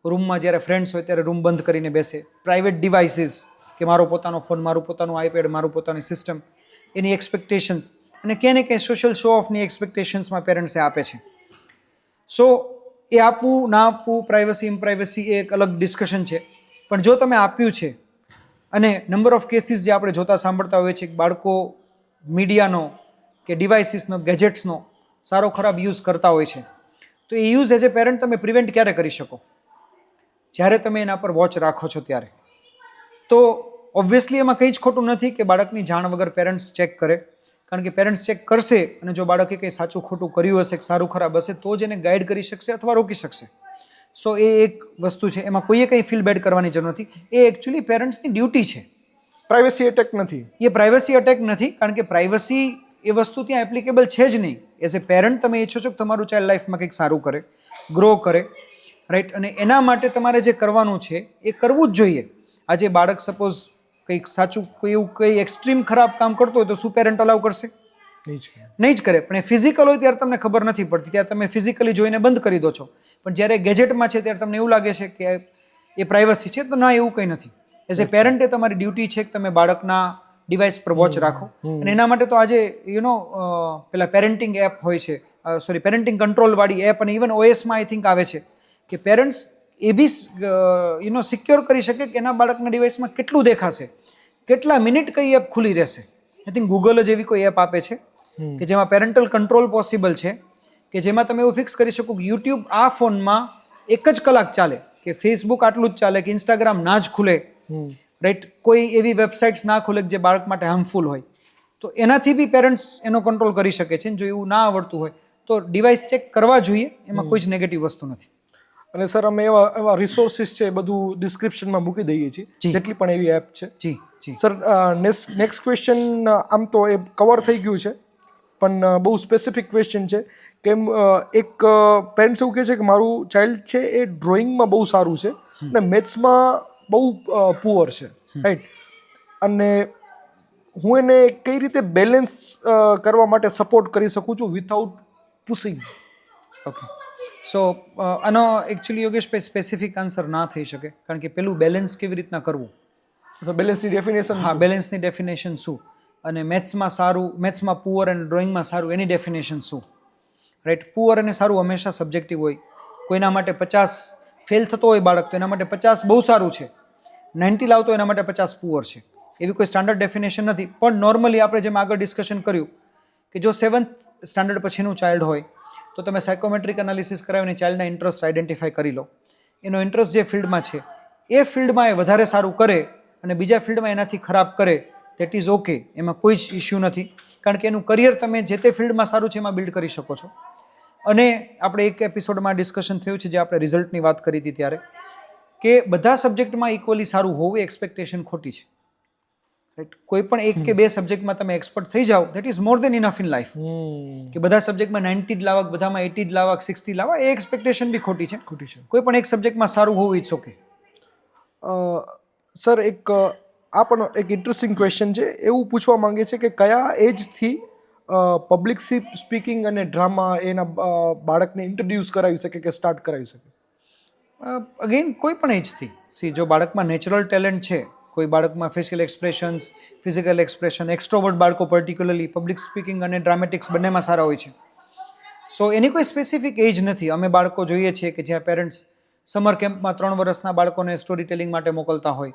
રૂમમાં જ્યારે ફ્રેન્ડ્સ હોય ત્યારે રૂમ બંધ કરીને બેસે. પ્રાઇવેટ ડિવાઇસીસ, કે મારો પોતાનો ફોન, મારું પોતાનું આઈપેડ, મારું પોતાની સિસ્ટમ, એની એક્સપેક્ટેશન્સ, અને ક્યાંય ને ક્યાંય સોશિયલ શો ઓફની એક્સપેક્ટેશન્સમાં પેરેન્ટ્સે આપે છે. સો એ આપવું ના આપવું, પ્રાઇવસી ઇમ્પ્રાઇવસી એ એક અલગ ડિસ્કશન છે. પણ જો તમે આપ્યું છે, અને નંબર ઓફ કેસીસ જે આપણે જોતા સાંભળતા હોઈએ છીએ કે બાળકો મીડિયાનો કે ડિવાઇસીસનો, ગેજેટ્સનો સારો ખરાબ યુઝ કરતા હોય છે, તો એ યુઝ એઝ એ પેરેન્ટ તમે પ્રિવેન્ટ ક્યારે કરી શકો? જ્યારે તમે એના પર વોચ રાખો છો ત્યારે. તો ઓબ્વિયસલી એમાં કંઈ જ ખોટું નથી કે બાળકની જાણ વગર પેરેન્ટ્સ ચેક કરે, કારણ કે પેરેન્ટ્સ ચેક કરશે અને જો બાળકે કંઈ સાચું ખોટું કર્યું હશે કે સારું ખરાબ હશે તો જ એને ગાઈડ કરી શકશે અથવા રોકી શકશે. સો એ એક વસ્તુ છે, એમાં કોઈએ કંઈ ફીલ બેડ કરવાની જરૂર નથી. એ એકચ્યુઅલી પેરેન્ટ્સની ડ્યુટી છે. પ્રાઇવસી અટેક નથી, એ પ્રાઇવસી અટેક નથી, કારણ કે પ્રાઇવસી એ વસ્તુ ત્યાં એપ્લિકેબલ છે જ નહીં. એઝ એ પેરેન્ટ તમે ઈચ્છો છો કે તમારું ચાઇલ્ડ લાઈફમાં કંઈક સારું કરે, ગ્રો કરે, રાઈટ. અને એના માટે તમારે જે કરવાનું છે એ કરવું જ જોઈએ. આજે બાળક સપોઝ કંઈક સાચું એવું કંઈ એક્સ્ટ્રીમ ખરાબ કામ કરતો હોય તો શું પેરેન્ટ અલાઉ કરશે? નહીં જ કરે. પણ એ ફિઝિકલ હોય ત્યારે તમને ખબર નથી પડતી, ત્યારે તમે ફિઝિકલી જોઈને બંધ કરી દો છો. પણ જ્યારે ગેજેટમાં છે ત્યારે તમને એવું લાગે છે કે એ પ્રાઇવસી છે, તો ના, એવું કંઈ નથી. એઝ એ પેરેન્ટ એ તમારી ડ્યુટી છે કે તમે બાળકના ડિવાઇસ પર વોચ રાખો. અને એના માટે તો આજે પેલા પેરેન્ટિંગ એપ હોય છે, પેરેન્ટિંગ કંટ્રોલ વાળી એપ, અને ઇવન ઓએસમાં આઈ થિંક આવે છે કે પેરેન્ટ્સ એ બી સિક્યોર કરી શકે કે એના બાળકના ડિવાઇસમાં કેટલું દેખાશે, કેટલા મિનિટ કઈ એપ ખુલ્લી રહેશે. આઈ થિંક ગૂગલ જ એવી કોઈ એપ આપે છે કે જેમાં પેરેન્ટલ કંટ્રોલ પોસિબલ છે, કે જેમાં તમે એવું ફિક્સ કરી શકો કે યુટ્યુબ આ ફોનમાં 1 જ કલાક ચાલે, કે ફેસબુક આટલું જ ચાલે, કે ઇન્સ્ટાગ્રામ ના જ ખુલે, રાઈટ. કોઈ એવી વેબસાઇટ્સ ના ખુલે જે બાળક માટે હાર્મફુલ હોય. તો એનાથી બી પેરેન્ટ્સ એનો કંટ્રોલ કરી શકે છે. જો એવું ના આવડતું હોય તો ડિવાઇસ ચેક કરવા જોઈએ, એમાં કોઈ જ નેગેટિવ વસ્તુ નથી. અને સર અમે એવા રિસોર્સિસ છે બધું ડિસ્ક્રિપ્શનમાં મૂકી દઈએ છીએ, જેટલી પણ એવી એપ છે. જી સર, નેક્સ્ટ ક્વેશ્ચન આમ તો એ કવર થઈ ગયું છે, પણ બહુ સ્પેસિફિક ક્વેશ્ચન છે. કેમ એક પેરેન્ટ્સ એવું કહે છે કે મારું ચાઇલ્ડ છે એ ડ્રોઈંગમાં બહુ સારું છે અને મેથ્સમાં બહુ પુઅર છે, રાઈટ. અને હું એને કઈ રીતે બેલેન્સ કરવા માટે સપોર્ટ કરી શકું છું વિથઆઉટ પુશિંગ? ઓકે. સો આનો એકચ્યુઅલી યોગેશભાઈ સ્પેસિફિક આન્સર ના થઈ શકે, કારણ કે પેલું બેલેન્સ કેવી રીતના કરવું, બેલેન્સની ડેફિનેશન. હા, બેલેન્સની ડેફિનેશન શું, અને મેથ્સમાં સારું, મેથ્સમાં પુઅર અને ડ્રોઈંગમાં સારું, એની ડેફિનેશન શું, રાઈટ. પુઅર અને સારું હંમેશા સબ્જેક્ટિવ હોય. કોઈના માટે 50 ફેલ થતો હોય બાળક તો એના માટે 50 બહુ સારું છે, 90 લાવતો એના માટે 50 પુઅર છે. એવી કોઈ સ્ટાન્ડર્ડ ડેફિનેશન નથી. પણ નોર્મલી આપણે જેમ આગળ ડિસ્કશન કર્યું કે જો 7th સ્ટાન્ડર્ડ પછીનું ચાઇલ્ડ હોય તો તમે સાયકોમેટ્રિક એનાલિસિસ કરાવીને ચાઇલ્ડના ઇન્ટરેસ્ટ આઈડેન્ટિફાઈ કરી લો. એનો ઇન્ટરેસ્ટ જે ફિલ્ડમાં છે એ ફિલ્ડમાં એ વધારે સારું કરે અને બીજા ફિલ્ડમાં એનાથી ખરાબ કરે, દેટ ઇઝ ઓકે, એમાં કોઈ જ ઇશ્યુ નથી. કારણ કે એનું કરિયર તમે જે તે ફિલ્ડમાં સારું છે એમાં બિલ્ડ કરી શકો છો. અને આપણે એક એપિસોડમાં ડિસ્કશન થયું છે જે આપણે રિઝલ્ટની વાત કરી હતી ત્યારે, કે બધા સબ્જેક્ટમાં ઇક્વલી સારું હોવું એ એક્સપેક્ટેશન ખોટી છે. રાઈટ, કોઈ પણ એક કે બે સબ્જેક્ટમાં તમે એક્સપર્ટ થઈ જાઓ that is more then enough in life. કે બધા સબ્જેક્ટમાં 90 જ લાવક, બધામાં 80 જ લાવક, 60 લાવક, એ એક્સપેક્ટેશન બી ખોટી છે. કોઈ પણ એક સબ્જેક્ટમાં સારું હોવું ઇટ્સ ઓકે. સર આ પણ એક ઇન્ટરેસ્ટિંગ ક્વેશ્ચન છે. એવું પૂછવા માંગે છે કે કયા એજથી પબ્લિક સ્પીકિંગ અને ડ્રામા એના બાળકને ઇન્ટ્રોડ્યુસ કરાવી શકે કે સ્ટાર્ટ કરાવી શકે? અગેન કોઈ પણ એજથી. જો બાળકમાં નેચરલ ટેલેન્ટ છે, કોઈ બાળકમાં facial expressions, physical expression, extrovert બાળકો પર્ટિક્યુલરલી પબ્લિક સ્પીકિંગ અને ડ્રામેટિક્સ બંનેમાં સારા હોય છે. સો એની કોઈ સ્પેસિફિક એજ નથી. અમે બાળકો જોઈએ છીએ કે જ્યાં પેરેન્ટ્સ સમર કેમ્પમાં 3 વર્ષના બાળકોને સ્ટોરી ટેલિંગ માટે મોકલતા હોય,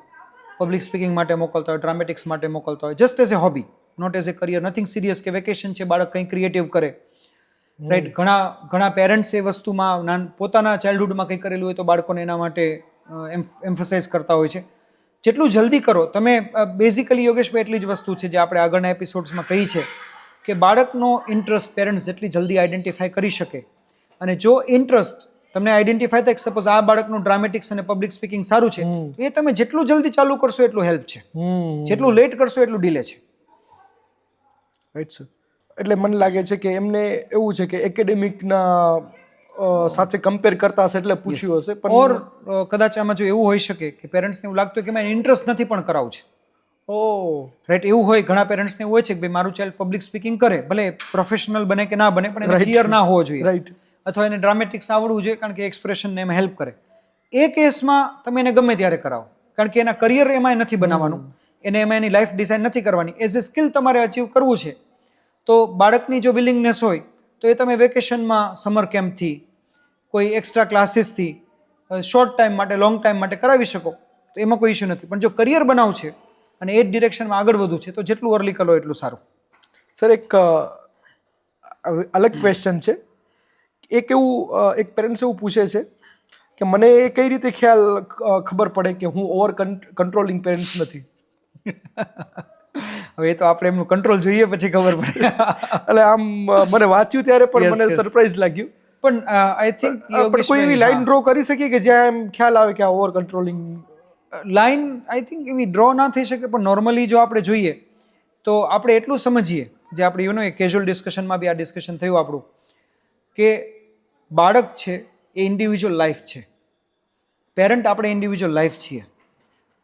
પબ્લિક સ્પીકિંગ માટે મોકલતા હોય, ડ્રામેટિક્સ માટે મોકલતા હોય, just as a hobby, not as a career, nothing serious કે વેકેશન છે બાળક કંઈ ક્રિએટિવ કરે. રાઈટ, ઘણા પેરેન્ટ્સ એ વસ્તુમાં પોતાના ચાઇલ્ડહુડમાં કંઈ કરેલું હોય તો બાળકોને એના માટે એમ્ફસાઇઝ કરતા હોય છે. જેટલું જલ્દી કરો તમે. બેઝિકલી યોગેશભાઈ એટલી જ વસ્તુ છે જે આપણે આગળના એપિસોડ્સમાં કહી છે કે બાળકનો ઇન્ટરેસ્ટ પેરેન્ટ્સ જેટલી જલ્દી આઈડેન્ટિફાય કરી શકે, અને જો ઇન્ટરેસ્ટ તમને આઈડેન્ટિફાય થાય, સપોઝ આ બાળકનું ડ્રામેટિક્સ અને પબ્લિક સ્પીકિંગ સારું છે, તો એ તમે જેટલું જલ્દી ચાલુ કરશો એટલું હેલ્પ છે, જેટલું લેટ કરશો એટલું ડિલે છે. Right sir. એટલે મને લાગે છે કે એમને એવું છે કે એકેડેમિકના સાથે કમ્પેર કરતા હશે એટલે પૂછ્યું હશે. ઓર કદાચ આમાં જો એવું હોઈ શકે કે પેરેન્ટ્સને એવું લાગતું કે મને ઇન્ટરેસ્ટ નથી પણ કરાવું છે. રાઈટ, એવું હોય. ઘણા પેરેન્ટ્સને એવું હોય છે કે ભાઈ મારું ચાઇલ્ડ પબ્લિક સ્પીકિંગ કરે, ભલે પ્રોફેશનલ બને કે ના બને, પણ એને ફિયર ના હોવો જોઈએ. રાઈટ. અથવા એને ડ્રામેટિક્સ આવડવું જોઈએ કારણ કે એક્સપ્રેશનને એમાં હેલ્પ કરે. એ કેસમાં તમે એને ગમે ત્યારે કરાવો, કારણ કે એના કરિયર એમાં નથી બનાવવાનું, એને એમાં એની લાઈફ ડિઝાઇન નથી કરવાની. એઝ એ સ્કિલ તમારે અચીવ કરવું છે તો બાળકની જો વિલિંગનેસ હોય તો એ તમે વેકેશનમાં, સમર કેમ્પથી, કોઈ એક્સ્ટ્રા ક્લાસીસથી શોર્ટ ટાઈમ માટે, લોંગ ટાઈમ માટે કરાવી શકો, તો એમાં કોઈ ઇશ્યુ નથી. પણ જો કરિયર બનાવવું છે અને એ જ ડિરેક્શનમાં આગળ વધવું છે તો જેટલું અર્લી કરો એટલું સારું. સર એક અલગ ક્વેશ્ચન છે. એક પેરેન્ટ્સ એવું પૂછે છે કે મને એ કઈ રીતે ખબર પડે કે હું ઓવર કંટ્રોલિંગ પેરેન્ટ્સ નથી? હવે એ તો આપણે એમનું કંટ્રોલ જોઈએ પછી ખબર પડે. એટલે આમ મને વાંચ્યું ત્યારે પણ મને સરપ્રાઈઝ લાગ્યું. પણ આઈ થિંક કોઈ એવી લાઈન ડ્રો કરી શકીએ કે જ્યાં એમ ખ્યાલ આવે કે આ over controlling line I think એવી ડ્રો ના થઈ શકે. પણ નોર્મલી જો આપણે જોઈએ તો આપણે એટલું સમજીએ, જે આપણે એ કેઝ્યુઅલ ડિસ્કશનમાં બી આ ડિસ્કશન થયું આપણું, કે બાળક છે એ ઇન્ડિવિજ્યુઅલ લાઈફ છે, પેરેન્ટ આપણે ઇન્ડિવિજ્યુઅલ લાઈફ છીએ.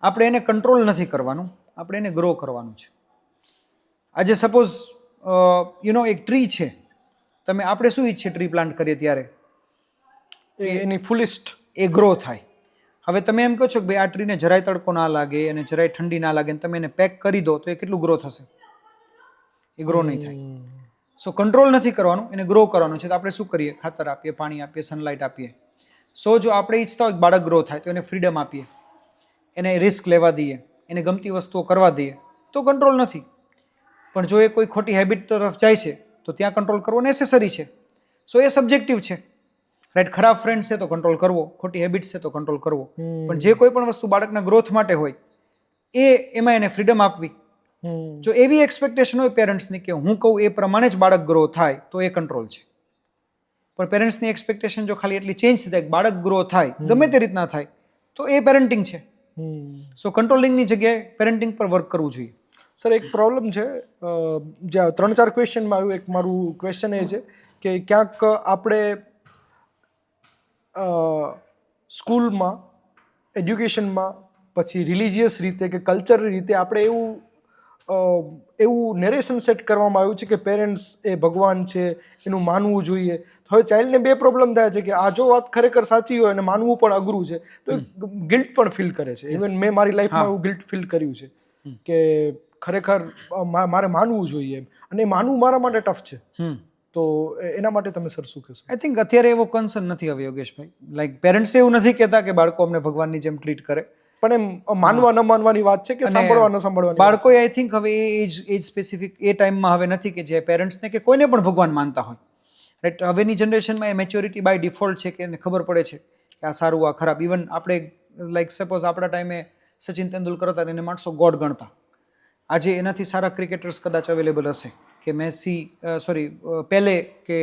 આપણે એને કંટ્રોલ નથી કરવાનું, આપણે એને ગ્રો કરવાનું છે. આજે સપોઝ એક ટ્રી છે, આપણે શું ઈચ્છીએ ટ્રી પ્લાન્ટ કરીએ ત્યારે એની ફુલિસ્ટ એ ગ્રો થાય. હવે તમે એમ કહો છો કે ભાઈ આ ટ્રીને જરાય તડકો ના લાગે અને જરાય ઠંડી ના લાગે, તમે એને પેક કરી દો તો એ કેટલું ગ્રો થશે? એ ગ્રો નહીં થાય. સો કંટ્રોલ નથી કરવાનું, એને ગ્રો કરવાનું છે. તો આપણે શું કરીએ? ખાતર આપીએ, પાણી આપીએ, સનલાઇટ આપીએ. સો જો આપણે ઈચ્છતા હોય કે બાળક ગ્રો થાય તો એને ફ્રીડમ આપીએ, એને રિસ્ક લેવા દઈએ, એને ગમતી વસ્તુઓ કરવા દઈએ, તો કંટ્રોલ નથી. પણ જો એ કોઈ ખોટી હેબિટ તરફ જાય છે તો ત્યાં કંટ્રોલ કરવો નેસેસરી છે. સો એ સબ્જેક્ટિવ છે. રાઈટ, ખરાબ ફ્રેન્ડ્સ છે તો કંટ્રોલ કરવો, ખોટી હેબિટ્સ છે તો કંટ્રોલ કરવો. પણ જે કોઈ પણ વસ્તુ બાળકના ગ્રોથ માટે હોય એમાં એને ફ્રીડમ આપવી. જો એવી એક્સપેક્ટેશન હોય પેરેન્ટ્સની કે હું કહું એ પ્રમાણે જ બાળક ગ્રો થાય તો એ કંટ્રોલ છે. પણ પેરેન્ટ્સની એક્સપેક્ટેશન જો ખાલી એટલી ચેન્જ થાય કે બાળક ગ્રો થાય, ગમે તે રીતના થાય, તો એ પેરેન્ટિંગ છે. સો કંટ્રોલિંગની જગ્યાએ પેરેન્ટિંગ પર વર્ક કરવું જોઈએ. સર એક પ્રોબ્લેમ છે, જ્યાં 3-4 ક્વેશ્ચનમાં આવ્યું. એક મારું ક્વેશ્ચન એ છે કે ક્યાંક આપણે સ્કૂલમાં, એજ્યુકેશનમાં, પછી રિલિજિયસ રીતે કે કલ્ચરલ રીતે આપણે એવું નેરેશન સેટ કરવામાં આવ્યું છે કે પેરેન્ટ્સ એ ભગવાન છે, એનું માનવું જોઈએ. હવે ચાઇલ્ડને 2 પ્રોબ્લેમ થાય છે કે આ જો વાત ખરેખર સાચી હોય અને માનવું પણ અઘરું છે તો ગિલ્ટ પણ ફીલ કરે છે. ઇવન મેં મારી લાઈફમાં એવું ગિલ્ટ ફીલ કર્યું છે કે ખરેખર મારે માનવું જોઈએ અને માનવું મારા માટે ટફ છે. તો એના માટે તમે સર શું કહેશો? આઈ થિંક અત્યારે એવો કન્સર્ન નથી હવે યોગેશભાઈ. લાઈક પેરેન્ટ્સ એવું નથી કહેતા કે બાળકો અમને ભગવાનની જેમ ટ્રીટ કરે, પણ એમ માનવા ન માનવાની વાત છે કે સાંભળવા ન સાંભળવાની. બાળકોએ આઈ થિંક હવે એજ સ્પેસિફિક એ ટાઈમમાં હવે નથી કે જે પેરેન્ટ્સને કે કોઈને પણ ભગવાન માનતા હોય. રાઈટ, હવેની જનરેશનમાં એ મેચ્યોરિટી બાય ડિફોલ્ટ છે કે એને ખબર પડે છે કે આ સારું, આ ખરાબ. ઇવન આપણે લાઈક સપોઝ આપણા ટાઈમે સચિન તેંડુલકર હતા, એને માણસો ગોડ ગણતા. આજે એનાથી સારા ક્રિકેટર્સ કદાચ અવેલેબલ હશે કે પેલે કે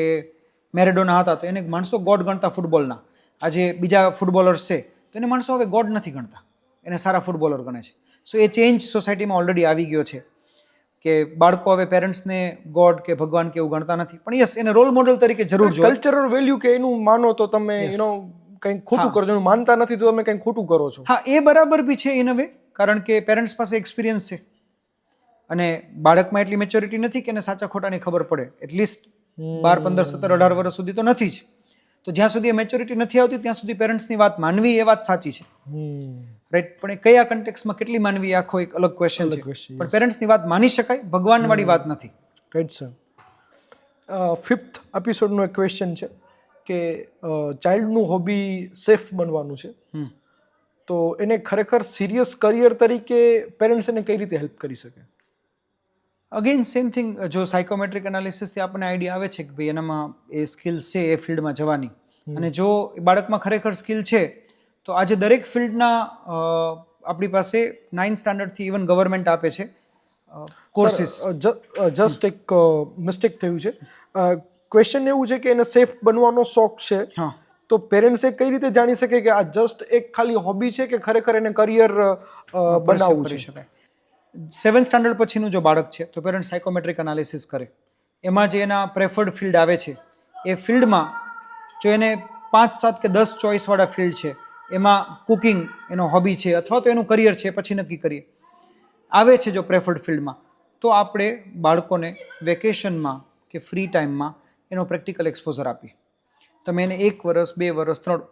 મેરેડોના હતા તો એને માણસો ગોડ ગણતા ફૂટબોલના. આજે બીજા ફૂટબોલર્સ છે તો એને માણસો હવે ગોડ નથી ગણતા, એને સારા ફૂટબોલર ગણે છે. સો એ ચેન્જ સોસાયટીમાં ઓલરેડી આવી ગયો છે કે બાળકો હવે પેરેન્ટ્સને ગોડ કે ભગવાન કે એવું ગણતા નથી, પણ યસ એને રોલ મોડલ તરીકે જરૂર જોઈએ. કલ્ચરલ વેલ્યુ કે એનું માનો તો તમે કંઈક ખોટું કરો છો, માનતા નથી તો તમે કંઈક ખોટું કરો છો. હા, એ બરાબર બી છે ઇન અ વે, કારણ કે પેરેન્ટ્સ પાસે એક્સપિરિયન્સ છે અને બાળકમાં એટલી મેચ્યોરિટી નથી કે એને સાચા ખોટાની ખબર પડે. એટલીસ્ટ 12, 15, 17, 18 વર્ષ સુધી તો નથી જ. તો જ્યાં સુધી એ મેચ્યોરિટી નથી આવતી ત્યાં સુધી પેરેન્ટ્સની વાત માનવી એ વાત સાચી છે, રાઈટ. પણ એ કયા કન્ટેક્સમાં કેટલી માનવી આખો એક અલગ ક્વેશ્ચન છે. પણ પેરેન્ટ્સની વાત માની શકાય, ભગવાનવાળી વાત નથી. Right sir. 5th એપિસોડનો એક ક્વેશ્ચન છે કે ચાઇલ્ડનું હોબી સેફ બનવાનું છે, તો એને ખરેખર સિરિયસ કરિયર તરીકે પેરેન્ટ્સ એને કઈ રીતે હેલ્પ કરી શકે? અગેન સેમ થિંગ, જો સાયકોમેટ્રિક એનાલિસિસથી આપણને આઈડિયા આવે છે કે ભાઈ એનામાં એ સ્કિલ્સ છે એ ફિલ્ડમાં જવાની, અને જો બાળકમાં ખરેખર સ્કિલ છે તો આજે દરેક ફિલ્ડના આપણી પાસે 9th સ્ટાન્ડર્ડથી ઇવન ગવર્મેન્ટ આપે છે કોર્સિસ. જસ્ટ એક મિસ્ટેક થયું છે. ક્વેશ્ચન એવું છે કે એને સેફ બનવાનો શોખ છે, તો પેરેન્ટ્સે કઈ રીતે જાણી શકે કે આ જસ્ટ એક ખાલી હોબી છે કે ખરેખર એને કરિયર બનાવવું કરી છે? શકાય. 7th સ્ટાન્ડર્ડ પછીનું જો બાળક છે તો પેરેન્ટ સાયકોમેટ્રિક એનાલિસિસ કરે. એમાં જે એના પ્રેફર્ડ ફિલ્ડ આવે છે એ ફિલ્ડમાં જો એને 5, 7 કે 10 ચોઇસવાળા ફિલ્ડ છે, એમાં કુકિંગ એનો હોબી છે અથવા તો એનું કરિયર છે, પછી નક્કી કરીએ. આવે છે જો પ્રેફર્ડ ફિલ્ડમાં, તો આપણે બાળકોને વેકેશનમાં કે ફ્રી ટાઈમમાં એનો પ્રેક્ટિકલ એક્સપોઝર આપીએ. તમે એને 1 વર્ષ, 2 વર્ષ, 3,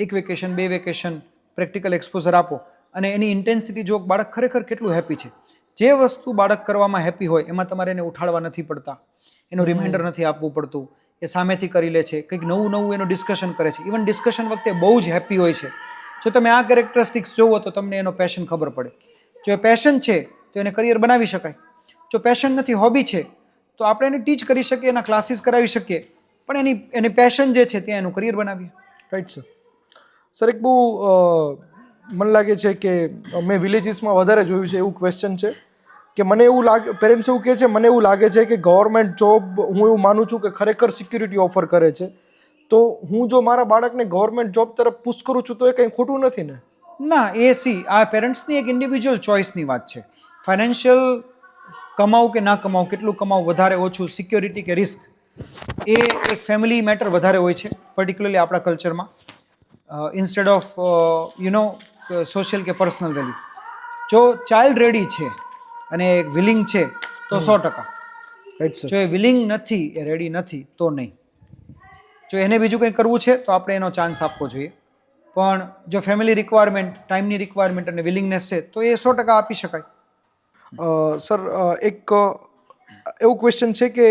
1 વેકેશન, 2 વેકેશન પ્રેક્ટિકલ એક્સપોઝર આપો અને એની ઇન્ટેન્સિટી જો બાળક ખરેખર કેટલું હેપી છે. જે વસ્તુ બાળક કરવામાં હેપી હોય એમાં તમારે એને ઉઠાડવા નથી પડતા, એનું રિમાઇન્ડર નથી આપવું પડતું, એ સામેથી કરી લે છે, કંઈક નવું નવું એનું ડિસ્કશન કરે છે. ઇવન ડિસ્કશન વખતે બહુ જ હેપી હોય છે. જો તમે આ કેરેક્ટરિસ્ટિક્સ જોવો તો તમને એનો પેશન ખબર પડે. જો એ પેશન છે તો એને કરિયર બનાવી શકાય. જો પેશન નથી, હોબી છે, તો આપણે એને ટીચ કરી શકીએ, એના ક્લાસીસ કરાવી શકીએ, પણ એની પેશન જે છે ત્યાં એનું કરિયર બનાવીએ. Right sir. સર, એક બહુ મને લાગે છે કે મેં વિલેજીસમાં વધારે જોયું છે એવું ક્વેશ્ચન છે કે મને એવું લાગે, પેરેન્ટ્સ એવું કહે છે, મને એવું લાગે છે કે ગવર્મેન્ટ જોબ, હું એવું માનું છું કે ખરેખર સિક્યુરિટી ઓફર કરે છે, તો હું જો મારા બાળકને ગવર્મેન્ટ જોબ તરફ પુશ કરું છું તો એ કંઈ ખોટું નથી ને? ના, આ પેરેન્ટ્સની એક ઇન્ડિવિજ્યુઅલ ચોઇસની વાત છે. ફાઇનાન્શિયલ કમાવું કે ના કમાવું, કેટલું કમાવું, વધારે ઓછું, સિક્યોરિટી કે રિસ્ક, એ એક ફેમિલી મેટર વધારે હોય છે, પર્ટિક્યુલરલી આપણા કલ્ચરમાં, ઇન્સ્ટેડ ઓફ સોશિયલ કે પર્સનલ વેલ્યુ. જો ચાઇલ્ડ રેડી છે અને વિલિંગ છે તો 100%. Right sir. જો એ વિલિંગ નથી, એ રેડી નથી તો નહીં. જો એને બીજું કંઈ કરવું છે તો આપણે એનો ચાન્સ આપવો જોઈએ, પણ જો ફેમિલી રિક્વાયરમેન્ટ, ટાઈમની રિક્વાયરમેન્ટ અને વિલિંગનેસ છે તો એ 100% આપી શકાય. સર, એક એવું ક્વેશ્ચન છે કે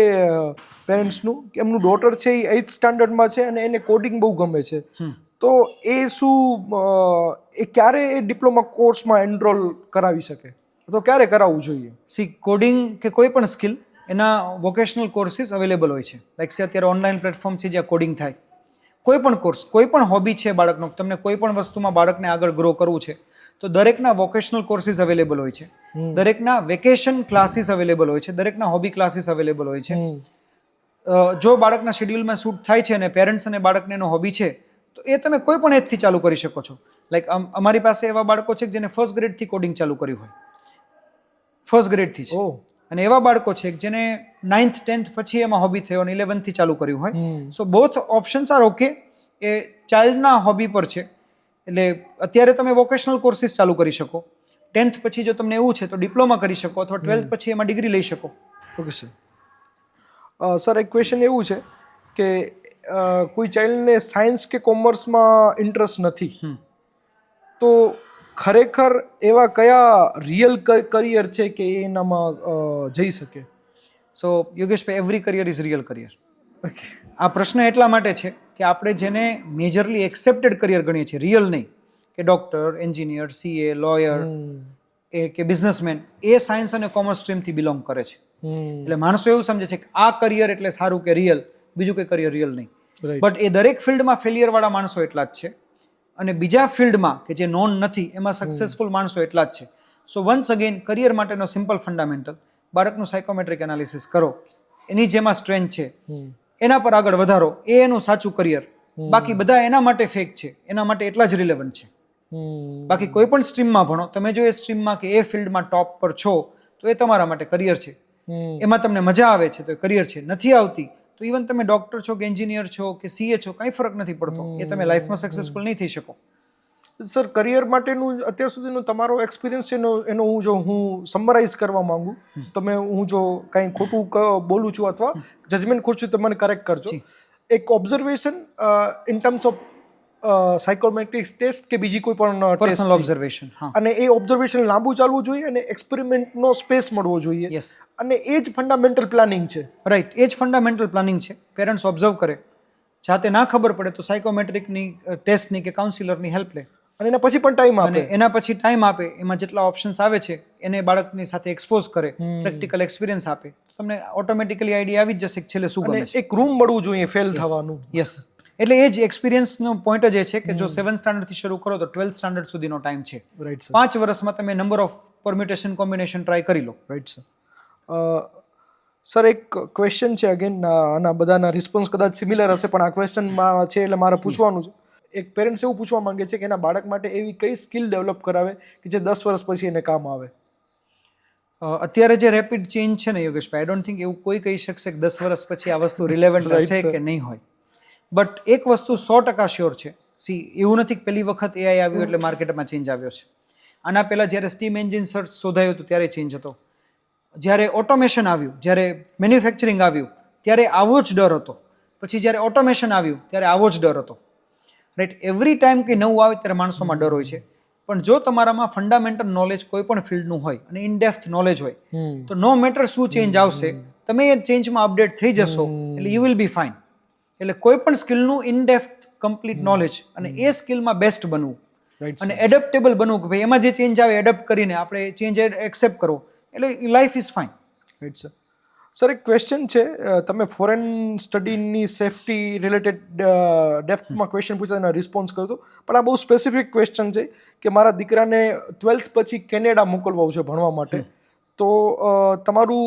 પેરેન્ટ્સનું કે એમનું ડોટર છે એ 8th સ્ટાન્ડર્ડમાં છે અને એને કોડિંગ બહુ ગમે છે, તો એ શું એ ક્યારે એ ડિપ્લોમા કોર્સમાં એનરોલ કરાવી શકે, તો ક્યારે કરાવવું જોઈએ? કોડિંગ કે કોઈ પણ સ્કિલ, એના વોકેશનલ કોર્સિસ અવેલેબલ હોય છે. લાઈક છે અત્યારે ઓનલાઈન પ્લેટફોર્મ છે જ્યાં કોડિંગ થાય. કોઈ પણ કોર્સ, કોઈ પણ હોબી છે બાળકનો, તમને કોઈ પણ વસ્તુમાં બાળકને આગળ ગ્રો કરવું છે તો દરેકના વોકેશનલ કોર્સિસ અવેલેબલ હોય છે, દરેકના વેકેશન ક્લાસીસ અવેલેબલ હોય છે, દરેકના હોબી ક્લાસીસ અવેલેબલ હોય છે. જો બાળકના શેડ્યુલમાં શૂટ થાય છે અને પેરેન્ટ્સ અને બાળકને એનો હોબી છે તો એ તમે કોઈ પણ એજથી ચાલુ કરી શકો છો. લાઈક અમારી પાસે એવા બાળકો છે જેને 1st ગ્રેડથી કોડિંગ ચાલુ કર્યું હોય, 1st ગ્રેડથી જ. અને એવા બાળકો છે જેને 9th 10th પછી એમાં હોબી થયો અને 11th થી ચાલુ કર્યું હોય. So both options are okay. એ ચાઇલ્ડના હોબી પર છે. એટલે અત્યારે તમે વોકેશનલ કોર્સિસ ચાલુ કરી શકો, 10th પછી જો તમને એવું છે તો ડિપ્લોમા કરી શકો, અથવા 12th પછી એમાં ડિગ્રી લઈ શકો. Okay sir. સર, એક ક્વેશ્ચન એવું છે કે કોઈ ચાઇલ્ડને સાયન્સ કે કોમર્સમાં ઇન્ટરેસ્ટ નથી, તો ખરેખર એવા કયા રિયલ કરિયર છે કે એનામાં જઈ શકે? So Yogeshbhai, every career is real career. આ પ્રશ્ન એટલા માટે છે કે આપણે જેને મેજરલી એક્સેપ્ટેડ કરિયર ગણીએ છીએ, રિયલ નહીં, કે ડોક્ટર, એન્જિનિયર, CA, લોયર કે બિઝનેસમેન, એ સાયન્સ અને કોમર્સ સ્ટ્રીમથી બિલોંગ કરે છે. એટલે માણસો એવું સમજે છે કે આ કરિયર એટલે સારું કે રિયલ, બીજું કોઈ કરિયર રિયલ નહીં. બટ એ દરેક ફિલ્ડમાં ફેલિયર વાળા માણસો એટલા જ છે, અને બીજા ફિલ્ડમાં કે જે નોન નથી એમાં સક્સેસફુલ માણસો એટલા જ છે. સો વન્સ અગેન, કરિયર માટેનો સિમ્પલ ફંડામેન્ટલ, બાળકનું સાયકોમેટ્રિક એનાલિસિસ કરો, એની જેમાં સ્ટ્રેન્થ છે એના પર આગળ વધારો, એ એનું સાચું કરિયર. બાકી બધા એના માટે ફેક છે, એના માટે એટલા જ રિલેવન્ટ છે. બાકી કોઈ પણ સ્ટ્રીમમાં ભણો, તમે જો એ સ્ટ્રીમમાં કે એ ફિલ્ડમાં ટોપ પર છો તો એ તમારા માટે કરિયર છે. એમાં તમને મજા આવે છે તો એ કરિયર છે. નથી આવતી તો ઇવન તમે ડોક્ટર છો કે એન્જિનિયર છો કે સીએ છો, કાંઈ ફરક નથી પડતો. એ તમે લાઈફમાં સક્સેસફુલ નહીં થઈ શકો. સર, કરિયર માટેનું અત્યાર સુધીનો તમારો એક્સપિરિયન્સ છે એનો હું સમરાઇઝ કરવા માંગુ, હું જો કાંઈ ખોટું બોલું છું અથવા જજમેન્ટ ખોટું છું તો મને કરેક્ટ કરજો. એક observation in terms of psychometric test કે બીજી કોઈ પણ પર્સનલ ઓબ્ઝર્વેશન, અને એ ઓબ્ઝર્વેશન લાંબુ ચાલવું જોઈએ અને એક્સપેરિમેન્ટનો સ્પેસ મળવો જોઈએ. યસ. અને એ જ ફંડામેન્ટલ પ્લાનિંગ છે. રાઈટ, એ જ ફંડામેન્ટલ પ્લાનિંગ છે. પેરેન્ટ્સ ઓબ્ઝર્વ કરે, જાતે ના ખબર પડે તો સાયકોમેટ્રિકની ટેસ્ટની કે કાઉન્સિલરની હેલ્પ લે, અને એના પછી પણ ટાઈમ આપે. અને એના પછી ટાઈમ આપે, એમાં જેટલા ઓપ્શન્સ આવે છે એને બાળકની સાથે એક્સપોઝ કરે, પ્રેક્ટિકલ એક્સપિરિયન્સ આપે, તમને ઓટોમેટિકલી આઈડિયા આવી જ જશે કે છેલ્લે શું ગમે છે. એક રૂમ મળવું જોઈએ ફેલ થવાનું. યસ. એટલે એ જ એક્સપિરિયન્સનો પોઈન્ટ જ એ છે કે જો 7th સ્ટાન્ડર્ડથી શરૂ કરો તો 12th સ્ટાન્ડર્ડ સુધીનો ટાઈમ છે. Right sir. 5 વર્ષમાં તમે number of permutation combination try કરી લો. Right sir. સર, એક ક્વેશ્ચન છે, અગેન આના બધાના રિસ્પોન્સ કદાચ સિમિલર હશે પણ આ ક્વેશ્ચનમાં છે એટલે મારે પૂછવાનું છે. એક પેરેન્ટ્સ એવું પૂછવા માંગે છે કે એના બાળક માટે એવી કઈ સ્કિલ ડેવલપ કરાવે કે જે 10 વર્ષ પછી એને કામ આવે. અત્યારે જે રેપિડ ચેન્જ છે ને યોગેશભાઈ, આઈ ડોન્ટ થિંક એવું કોઈ કહી શકશે કે 10 વર્ષ પછી આ વસ્તુ રિલેવન્ટ રહેશે કે નહીં હોય. બટ એક વસ્તુ 100% શ્યોર છે. એવું નથી કે પહેલી વખત એઆઈ આવ્યું એટલે માર્કેટમાં ચેન્જ આવ્યો છે. આના પહેલાં જ્યારે સ્ટીમ એન્જિન શોધાયું હતું ત્યારે ચેન્જ હતો. જ્યારે ઓટોમેશન આવ્યું, જ્યારે મેન્યુફેક્ચરિંગ આવ્યું ત્યારે આવો જ ડર હતો. પછી જ્યારે ઓટોમેશન આવ્યું ત્યારે આવો જ ડર હતો. રાઈટ, એવરી ટાઈમ કંઈ નવું આવે ત્યારે માણસોમાં ડર હોય છે. પણ જો તમારામાં ફંડામેન્ટલ નોલેજ કોઈ પણ ફિલ્ડનું હોય અને ઇનડેપ્થ નોલેજ હોય તો નો મેટર શું ચેન્જ આવશે, તમે એ ચેન્જમાં અપડેટ થઈ જશો એટલે યુ વિલ બી ફાઇન. એટલે કોઈ પણ સ્કિલનું ઇનડેપ્થ કમ્પ્લીટ નોલેજ અને એ સ્કિલમાં બેસ્ટ બનવું અને એડેપ્ટેબલ બનવું કે ભાઈ એમાં જે ચેન્જ આવે એડપ્ટ કરીને આપણે ચેન્જ એક્સેપ્ટ કરો એટલે life is fine. Right sir. Sir, એક ક્વેશ્ચન છે, તમે ફોરેન સ્ટડીની સેફટી રિલેટેડ ડેપ્થમાં ક્વેશ્ચન પૂછ્યા એનો રિસ્પોન્સ કરતો, પણ આ બહુ સ્પેસિફિક ક્વેશ્ચન છે કે મારા દીકરાને 12th પછી કેનેડા મોકલવું છે ભણવા માટે, તો તમારું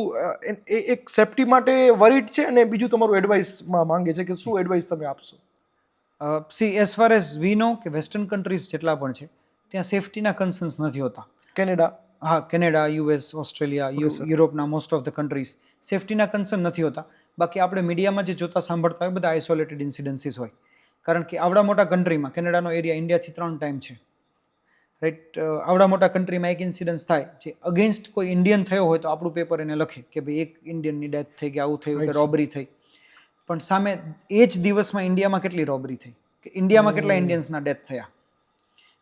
એક સેફટી માટે વરીડ છે અને બીજું તમારું એડવાઇસમાં માંગે છે કે શું એડવાઇસ તમે આપશો? એઝ ફાર એઝ વી નો કે વેસ્ટર્ન કન્ટ્રીઝ જેટલા પણ છે ત્યાં સેફટીના કન્સર્ન્સ નથી હોતા. કેનેડા? હા, કેનેડા, યુએસ, ઓસ્ટ્રેલિયા, યુરોપના મોસ્ટ ઓફ ધ કન્ટ્રીઝ સેફટીના કન્સર્ન નથી હોતા. બાકી આપણે મીડિયામાં જે જોતા સાંભળતા હોય બધા આઇસોલેટેડ ઇન્સિડન્સીસ હોય. કારણ કે આવડા મોટા કન્ટ્રીમાં કેનેડાનો એરિયા ઇન્ડિયાથી 3 ટાઈમ છે. રાઈટ, આવડા મોટા કન્ટ્રીમાં એક ઇન્સિડન્સ થાય જે અગેન્સ્ટ કોઈ ઇન્ડિયન થયો હોય તો આપણું પેપર એને લખે કે ભાઈ એક ઇન્ડિયનની ડેથ થઈ કે આવું થયું કે રોબરી થઈ. પણ સામે એ જ દિવસમાં ઇન્ડિયામાં કેટલી રોબરી થઈ કે ઇન્ડિયામાં કેટલા ઇન્ડિયન્સના ડેથ થયા.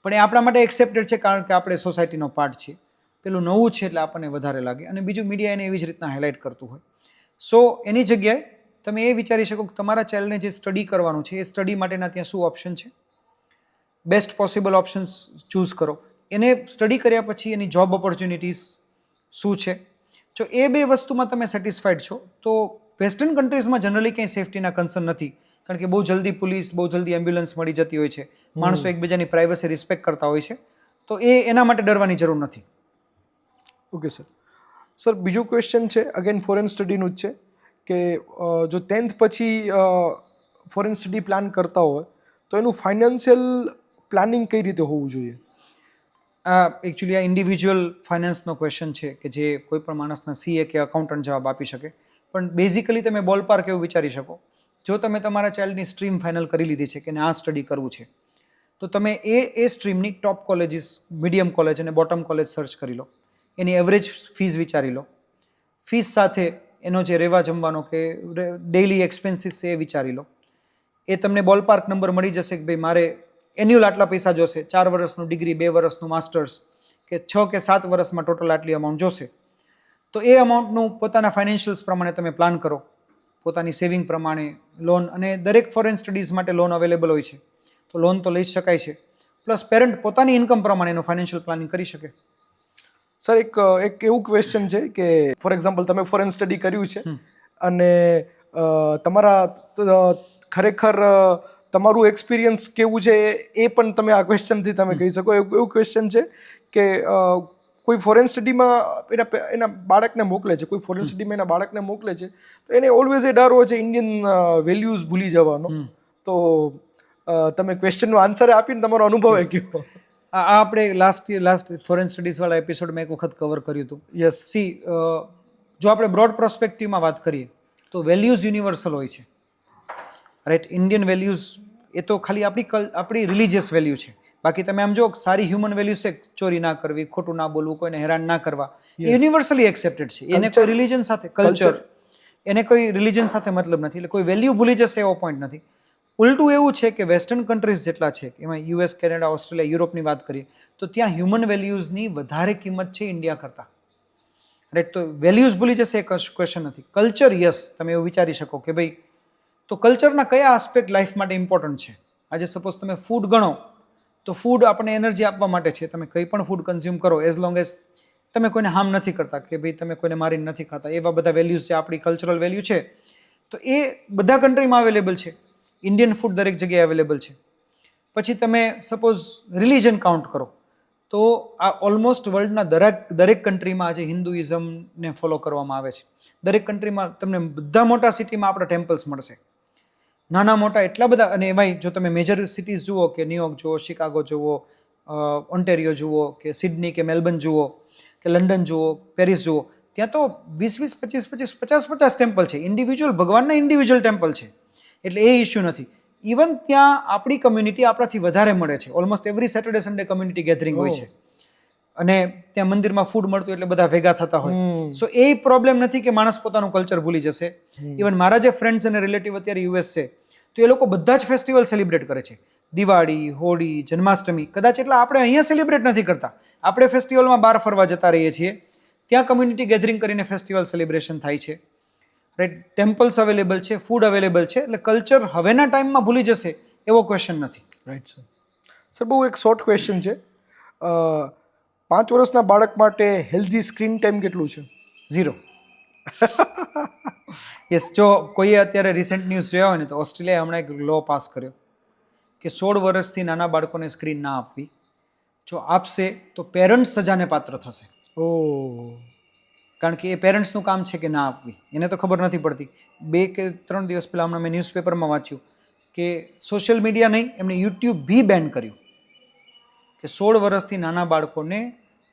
પણ એ આપણા માટે એક્સેપ્ટેડ છે કારણ કે આપણે સોસાયટીનો પાર્ટ છે. પેલું નવું છે એટલે આપણને વધારે લાગે અને બીજું મીડિયા એને એવી જ રીતના હાઇલાઇટ કરતું હોય. સો એની જગ્યાએ તમે એ વિચારી શકો કે તમારા ચાઇલ્ડને જે સ્ટડી કરવાનું છે એ સ્ટડી માટેના ત્યાં શું ઓપ્શન છે, બેસ્ટ પોસિબલ ઓપ્શન્સ ચૂઝ કરો. એને સ્ટડી કર્યા પછી એની જોબ ઓપોર્ચ્યુનિટીઝ શું છે. જો એ બે વસ્તુમાં તમે સેટિસ્ફાઈડ છો તો વેસ્ટર્ન કન્ટ્રીઝમાં જનરલી કંઈ સેફટીના કન્સર્ન નથી કારણ કે બહુ જલ્દી પોલીસ, બહુ જલ્દી એમ્બ્યુલન્સ મળી જતી હોય છે, માણસો એકબીજાની પ્રાઇવસી રિસ્પેક્ટ કરતા હોય છે, તો એના માટે ડરવાની જરૂર નથી. Okay sir. સર, બીજું ક્વેશ્ચન છે, અગેન ફોરેન સ્ટડીનું જ છે કે જો 10th પછી ફોરેન સ્ટડી પ્લાન કરતા હોય તો એનું ફાઇનાન્શિયલ પ્લાનિંગ કઈ રીતે હોવું જોઈએ? એકચ્યુઅલી આ ઇન્ડિવિજ્યુઅલ ફાઇનાન્સનો ક્વેશ્ચન છે કે જે કોઈ પણ માણસના સીએ કે અકાઉન્ટન્ટ જવાબ આપી શકે. પણ બેઝિકલી તમે બોલપાર્ક એવું વિચારી શકો, જો તમે તમારા ચાઇલ્ડની સ્ટ્રીમ ફાઇનલ કરી લીધી છે કે આ સ્ટડી કરવું છે તો તમે એ સ્ટ્રીમની ટોપ કોલેજીસ, મીડિયમ કોલેજ અને બોટમ કોલેજ સર્ચ કરી લો. એની એવરેજ ફીસ વિચારી લો. ફીસ સાથે એનો જે રહેવા જમવાનો કે ડેઇલી એક્સપેન્સીસ છે એ વિચારી લો. એ તમને બોલપાર્ક નંબર મળી જશે કે ભાઈ મારે એન્યુઅલ આટલા પૈસા જોશે, 4 વર્ષનું ડિગ્રી, 2 વર્ષનું માસ્ટર્સ કે 6 કે 7 વર્ષમાં ટોટલ આટલી અમાઉન્ટ જોશે. તો એ અમાઉન્ટનું પોતાના ફાઇનાન્શિયલ્સ પ્રમાણે તમે પ્લાન કરો, પોતાની સેવિંગ પ્રમાણે લોન, અને દરેક ફોરેન સ્ટડીઝ માટે લોન અવેલેબલ હોય છે તો લોન તો લઈ જ શકાય છે. પ્લસ પેરેન્ટ પોતાની ઇન્કમ પ્રમાણે એનું ફાઇનાન્શિયલ પ્લાનિંગ કરી શકે. સર, એક એવું ક્વેશ્ચન છે કે ફોર એક્ઝામ્પલ તમે ફોરેન સ્ટડી કર્યું છે અને તમારા ખરેખર તમારું એક્સપિરિયન્સ કેવું છે એ પણ તમે આ ક્વેશ્ચનથી તમે કહી શકો. એવું ક્વેશ્ચન છે કે કોઈ ફોરેન સ્ટડીમાં એના બાળકને મોકલે છે, કોઈ ફોરેન સ્ટડીમાં એના બાળકને મોકલે છે, તો એને ઓલવેઝ એ ડર હોય છે ઇન્ડિયન વેલ્યુઝ ભૂલી જવાનો. તો તમે ક્વેશ્ચનનો આન્સર આપીને તમારો અનુભવ એ કહો. આ આપણે લાસ્ટ ફોરેન સ્ટડીઝ વાળા એપિસોડમાં એક વખત કવર કર્યું હતું. યસ. જો આપણે બ્રોડ પ્રોસ્પેક્ટિવમાં વાત કરીએ તો વેલ્યુઝ યુનિવર્સલ હોય છે, રાઈટ. ઇન્ડિયન વેલ્યુઝ એ તો ખાલી આપણી રિલિજિયસ વેલ્યુ છે. બાકી તમે આમ જો સારી હ્યુમન વેલ્યુઝ છે, ચોરી ના કરવી, ખોટું ના બોલવું, કોઈને હેરાન ના કરવા, એ યુનિવર્સલી એક્સેપ્ટેડ છે. એને કોઈ રિલિજન સાથે કલ્ચર એને કોઈ રિલિજન સાથે મતલબ નથી, એટલે કોઈ વેલ્યુ ભૂલી જશે એવો પોઈન્ટ નથી. ઉલટું એવું છે કે વેસ્ટર્ન કન્ટ્રીઝ જેટલા છે, એમાં યુએસ, કેનેડા, ઓસ્ટ્રેલિયા, યુરોપની વાત કરીએ તો ત્યાં હ્યુમન વેલ્યુઝની વધારે કિંમત છે ઇન્ડિયા કરતાં, રાઈટ. તો વેલ્યુઝ ભૂલી જશે એ ક્વેશ્ચન નથી. કલ્ચર, યસ, તમે એવું વિચારી શકો કે ભાઈ તો કલ્ચરના કયા આસ્પેક્ટ લાઈફ માટે ઇમ્પોર્ટન્ટ છે. આજે સપોઝ તમે ફૂડ ગણો તો ફૂડ આપણને એનર્જી આપવા માટે છે. તમે કંઈ પણ ફૂડ કન્ઝ્યુમ કરો એઝ લોંગ એઝ તમે કોઈને હાર્મ નથી કરતા, કે ભાઈ તમે કોઈને મારીને નથી ખાતા, એવા બધા વેલ્યુઝ છે, આપણી કલ્ચરલ વેલ્યુ છે, તો એ બધા કન્ટ્રીમાં અવેલેબલ છે. ઇન્ડિયન ફૂડ દરેક જગ્યાએ અવેલેબલ છે. પછી તમે સપોઝ રિલિજન કાઉન્ટ કરો તો આ ઓલમોસ્ટ વર્લ્ડના દરેક કન્ટ્રીમાં આજે હિન્દુઇઝમને ફોલો કરવામાં આવે છે. દરેક કન્ટ્રીમાં તમને બધા મોટા સિટીમાં આપણા ટેમ્પલ્સ મળશે, નાના મોટા એટલા બધા. અને એમાંય જો તમે મેજર સિટીઝ જુઓ કે ન્યુયોર્ક જુઓ, શિકાગો જુઓ, ઓન્ટેરિયો જુઓ, કે સિડની કે મેલબર્ન જુઓ, કે લંડન જુઓ, પેરિસ જુઓ, ત્યાં તો 20-20, 25-25, 50-50 ટેમ્પલ છે. ઇન્ડિવિજ્યુઅલ ભગવાનના ઇન્ડિવિજ્યુઅલ ટેમ્પલ છે, એટલે એ ઇસ્યુ નથી. ઇવન ત્યાં આપણી કમ્યુનિટી આપણાથી વધારે મળે છે. Almost every Saturday Sunday community gathering હોય છે, અને ત્યાં મંદિરમાં ફૂડ મળતું એટલે બધા ભેગા થતા હોય. સો એ પ્રોબ્લેમ નથી કે માણસ પોતાનું કલ્ચર ભૂલી જશે. ઇવન મારા જે ફ્રેન્ડ્સ અને રિલેટિવ અત્યારે યુએસ છે, તો એ લોકો બધા જ ફેસ્ટિવલ સેલિબ્રેટ કરે છે. દિવાળી, હોળી, જન્માષ્ટમી, કદાચ એટલા આપણે અહીંયા સેલિબ્રેટ નથી કરતા. આપણે ફેસ્ટિવલમાં બહાર ફરવા જતા રહીએ છીએ, ત્યાં કમ્યુનિટી ગેધરિંગ કરીને ફેસ્ટિવલ સેલિબ્રેશન થાય છે, રાઈટ. ટેમ્પલ્સ અવેલેબલ છે, ફૂડ અવેલેબલ છે, એટલે કલ્ચર હવેના ટાઈમમાં ભૂલી જશે એવો ક્વેશ્ચન નથી, રાઈટ સર. સર, બહુ એક શોર્ટ ક્વેશ્ચન છે. 5 વર્ષના બાળક માટે હેલ્ધી સ્ક્રીન ટાઈમ કેટલું છે? 0. યસ. જો કોઈએ અત્યારે રિસેન્ટ ન્યૂઝ જોયા હોય ને, તો ઓસ્ટ્રેલિયાએ હમણાં એક લો પાસ કર્યો કે 16 વર્ષથી નાના બાળકોને સ્ક્રીન ના આપવી. જો આપશે તો પેરેન્ટ્સ સજાને પાત્ર થશે. કારણ કે એ પેરેન્ટ્સનું કામ છે કે ના આપવી. એને તો ખબર નથી પડતી. 2 કે 3 દિવસ પહેલાં હમણાં મેં ન્યૂઝપેપરમાં વાંચ્યું કે સોશિયલ મીડિયા નહીં, એમણે યુટ્યુબ બી બેન કર્યું, કે 16 વર્ષથી નાના બાળકોને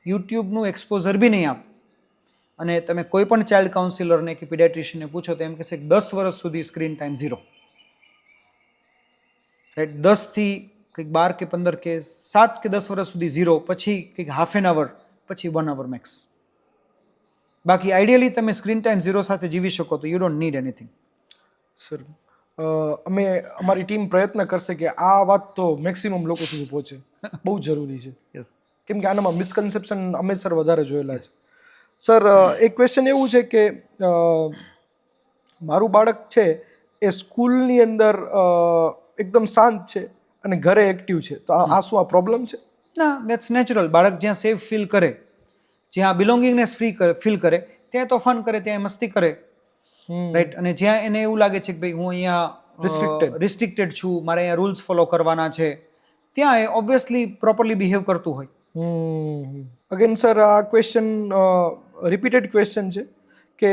યુટ્યુબનું એક્સપોઝર બી નહીં આપવું. અને તમે કોઈ પણ ચાઇલ્ડ કાઉન્સિલરને કે પીડિયાટ્રિશિયનને પૂછો તો એમ કહેશે કે 10 વર્ષ સુધી સ્ક્રીન ટાઈમ 0, રાઈટ. 10 થી કંઈક 12 કે 15 કે 7 કે 10 વર્ષ સુધી 0, પછી કંઈક હાફ એન અવર, પછી 1 અવર મેક્સ. બાકી આઈડિયલી તમે સ્ક્રીન ટાઈમ 0 સાથે જીવી શકો તો you don't need anything. Sir, અમારી ટીમ પ્રયત્ન કરશે કે આ વાત તો મેક્સિમમ લોકો સુધી પહોંચે. બહુ જરૂરી છે. યસ. કેમ કે આનામાં મિસકન્સેપ્શન અમે સર વધારે જોયેલા છે. સર, એક ક્વેશ્ચન એવું છે કે મારું બાળક છે એ સ્કૂલની અંદર એકદમ શાંત છે અને ઘરે એક્ટિવ છે, તો આ શું આ પ્રોબ્લેમ છે? ના, દેટ્સ નેચરલ. બાળક જ્યાં સેફ ફીલ કરે, જ્યાં બિલોંગિંગનેસ ફીલ કરે, ત્યાં તોફાન કરે, ત્યાં મસ્તી કરે, રાઈટ. અને જ્યાં એને એવું લાગે છે કે ભાઈ હું અહીંયા રિસ્ટ્રિક્ટેડ છું, મારે અહીંયા રૂલ્સ ફોલો કરવાના છે, ત્યાં એ ઓબ્વિયસલી પ્રોપરલી બિહેવ કરતું હોય. અગેન સર, આ ક્વેશ્ચન રિપીટેડ ક્વેશ્ચન છે કે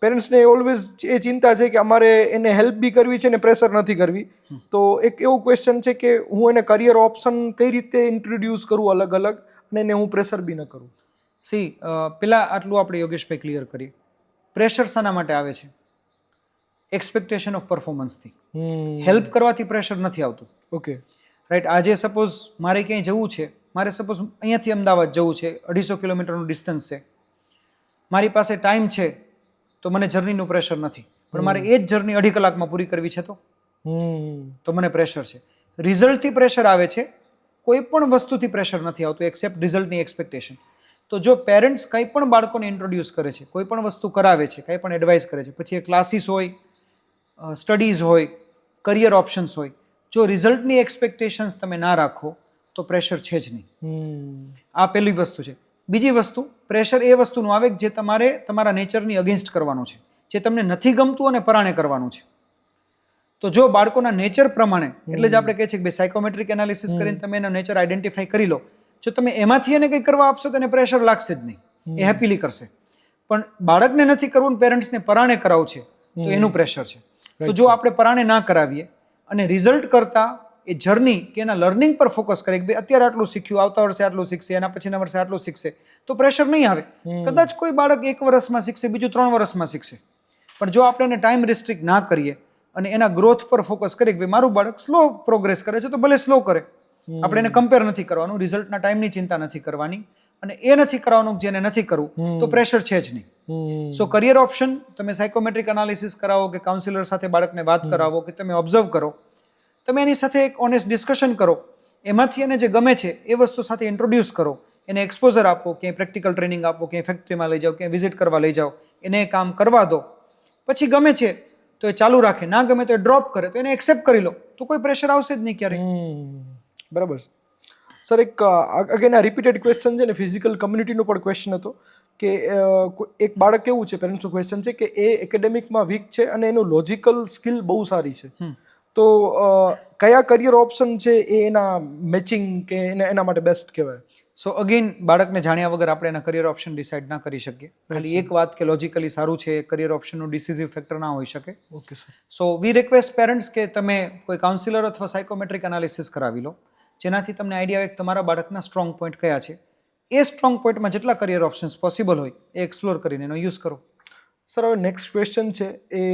પેરેન્ટ્સને ઓલવેઝ એ ચિંતા છે કે અમારે એને હેલ્પ બી કરવી છે ને પ્રેશર નથી કરવી. તો એક એવું ક્વેશ્ચન છે કે હું એને કરિયર ઓપ્શન કઈ રીતે ઇન્ટ્રોડ્યુસ કરું અલગ અલગ, અને એને હું પ્રેશર બી ન કરું. પેલા આટલું આપણે યોગેશભાઈ ક્લિયર કરીએ. પ્રેશર શાના માટે આવે છે? એક્સપેક્ટેશન ઓફ પરફોર્મન્સથી. હેલ્પ કરવાથી પ્રેશર નથી આવતું. Okay, right. આજે સપોઝ મારે ક્યાંય જવું છે, મારે સપોઝ અહીંયાથી અમદાવાદ જવું છે, 250 કિલોમીટરનું ડિસ્ટન્સ છે, મારી પાસે ટાઈમ છે, તો મને જર્નીનું પ્રેશર નથી. પણ મારે એ જ જર્ની 2.5 કલાકમાં પૂરી કરવી છે તો મને પ્રેશર છે. રિઝલ્ટથી પ્રેશર આવે છે, કોઈ પણ વસ્તુથી પ્રેશર નથી આવતું એક્સેપ્ટ રિઝલ્ટની એક્સપેક્ટેશન. તો જો પેરેન્ટ્સ કંઈ પણ બાળકોને ઇન્ટ્રોડ્યુસ કરે છે, કોઈ પણ વસ્તુ કરાવે છે, કંઈ પણ એડવાઇસ કરે છે, પછી એ ક્લાસીસ હોય, સ્ટડીઝ હોય, કરિયર ઓપ્શન્સ હોય, જો રિઝલ્ટની એક્સપેક્ટેશન્સ તમે ના રાખો તો પ્રેશર છે જ નહીં. આ પહેલી વસ્તુ છે. બીજી વસ્તુ, પ્રેશર એ વસ્તુનું આવે જે તમારે તમારા નેચરની અગેન્સ્ટ કરવાનું છે, જે તમને નથી ગમતું અને પરાણે કરવાનું છે. તો જો બાળકોના નેચર પ્રમાણે, એટલે જ આપણે કહીએ છીએ કે સાયકોમેટ્રિક એનાલિસિસ કરીને તમે એના નેચર આઈડેન્ટિફાઈ કરી લો, જો તમે એમાંથી એને કંઈ કરવા આપશો તો એને પ્રેશર લાગશે જ નહીં, એ હેપીલી કરશે. પણ બાળકને નથી કરવું, પેરેન્ટ્સને પરાણે કરાવવું છે તો એનું પ્રેશર છે. તો જો આપણે પરાણે ના કરાવીએ અને રિઝલ્ટ કરતા એ જર્ની કે એના લર્નિંગ પર ફોકસ કરે કે ભાઈ અત્યારે આટલું શીખ્યું, આવતા વર્ષે આટલું શીખશે, એના પછીના વર્ષે આટલું શીખશે, તો પ્રેશર નહીં આવે. કદાચ કોઈ બાળક 1 વર્ષમાં શીખશે, બીજું 3 વર્ષમાં શીખશે. પણ જો આપણે એને ટાઈમ રિસ્ટ્રિક્ટ ના કરીએ અને એના ગ્રોથ પર ફોકસ કરીએ કે ભાઈ મારું બાળક સ્લો પ્રોગ્રેસ કરે છે તો ભલે સ્લો કરે, આપણે એને કમ્પેર નથી કરવાનું, રિઝલ્ટના ટાઈમની ચિંતા નથી કરવાની, અને એ નથી કરવાનું જેને નથી કરવું તો પ્રેશર છે જ નહીં. સો કરિયર ઓપ્શન, તમે સાયકોમેટ્રિક એનાલિસિસ કરાવો કે કાઉન્સિલર સાથે બાળકને વાત કરાવો કે તમે ઓબ્ઝર્વ કરો, તમે એની સાથે એક ઓનેસ્ટ ડિસ્કશન કરો, એમાંથી એને જે ગમે છે એ વસ્તુ સાથે ઇન્ટ્રોડ્યુસ કરો, એને એક્સપોઝર આપો, ક્યાંય પ્રેક્ટિકલ ટ્રેનિંગ આપો, ક્યાંય ફેક્ટરીમાં લઈ જાઓ, ક્યાંય વિઝિટ કરવા લઈ જાઓ, એને એ કામ કરવા દો. પછી ગમે છે તો એ ચાલુ રાખે, ના ગમે તો એ ડ્રોપ કરે, તો એને એક્સેપ્ટ કરી લો, તો કોઈ પ્રેશર આવશે જ નહીં ક્યારેય. બરાબર. સર, એક અગેન આ રિપીટેડ ક્વેશ્ચન છે ને, ફિઝિકલ કમ્યુનિટીનો પણ ક્વેશ્ચન હતો કે એક બાળક કેવું છે, પેરેન્ટ્સનો ક્વેશ્ચન છે કે એ એકેડેમિકમાં વીક છે અને એનું લોજિકલ સ્કિલ બહુ સારી છે, તો કયા કરિયર ઓપ્શન છે એ એના મેચિંગ કે એના માટે બેસ્ટ કહેવાય? સો અગેન, બાળકને જાણ્યા વગર આપણે એના કરિયર ઓપ્શન ડિસાઇડ ના કરી શકીએ. ખાલી એક વાત કે લોજિકલી સારું છે એ કરિયર ઓપ્શનનું ડિસિઝિવ ફેક્ટર ના હોઈ શકે. Okay sir. So we request parents કે તમે કોઈ કાઉન્સિલર અથવા સાયકોમેટ્રિક એનાલિસિસ કરાવી લો, જેનાથી તમને આઈડિયા આવે કે તમારા બાળકના સ્ટ્રોંગ પોઈન્ટ કયા છે. એ સ્ટ્રોંગ પોઈન્ટમાં જેટલા કરિયર ઓપ્શન્સ પોસિબલ હોય એ એક્સપ્લોર કરીને એનો યુઝ કરો. સર, હવે નેક્સ્ટ ક્વેશ્ચન છે એ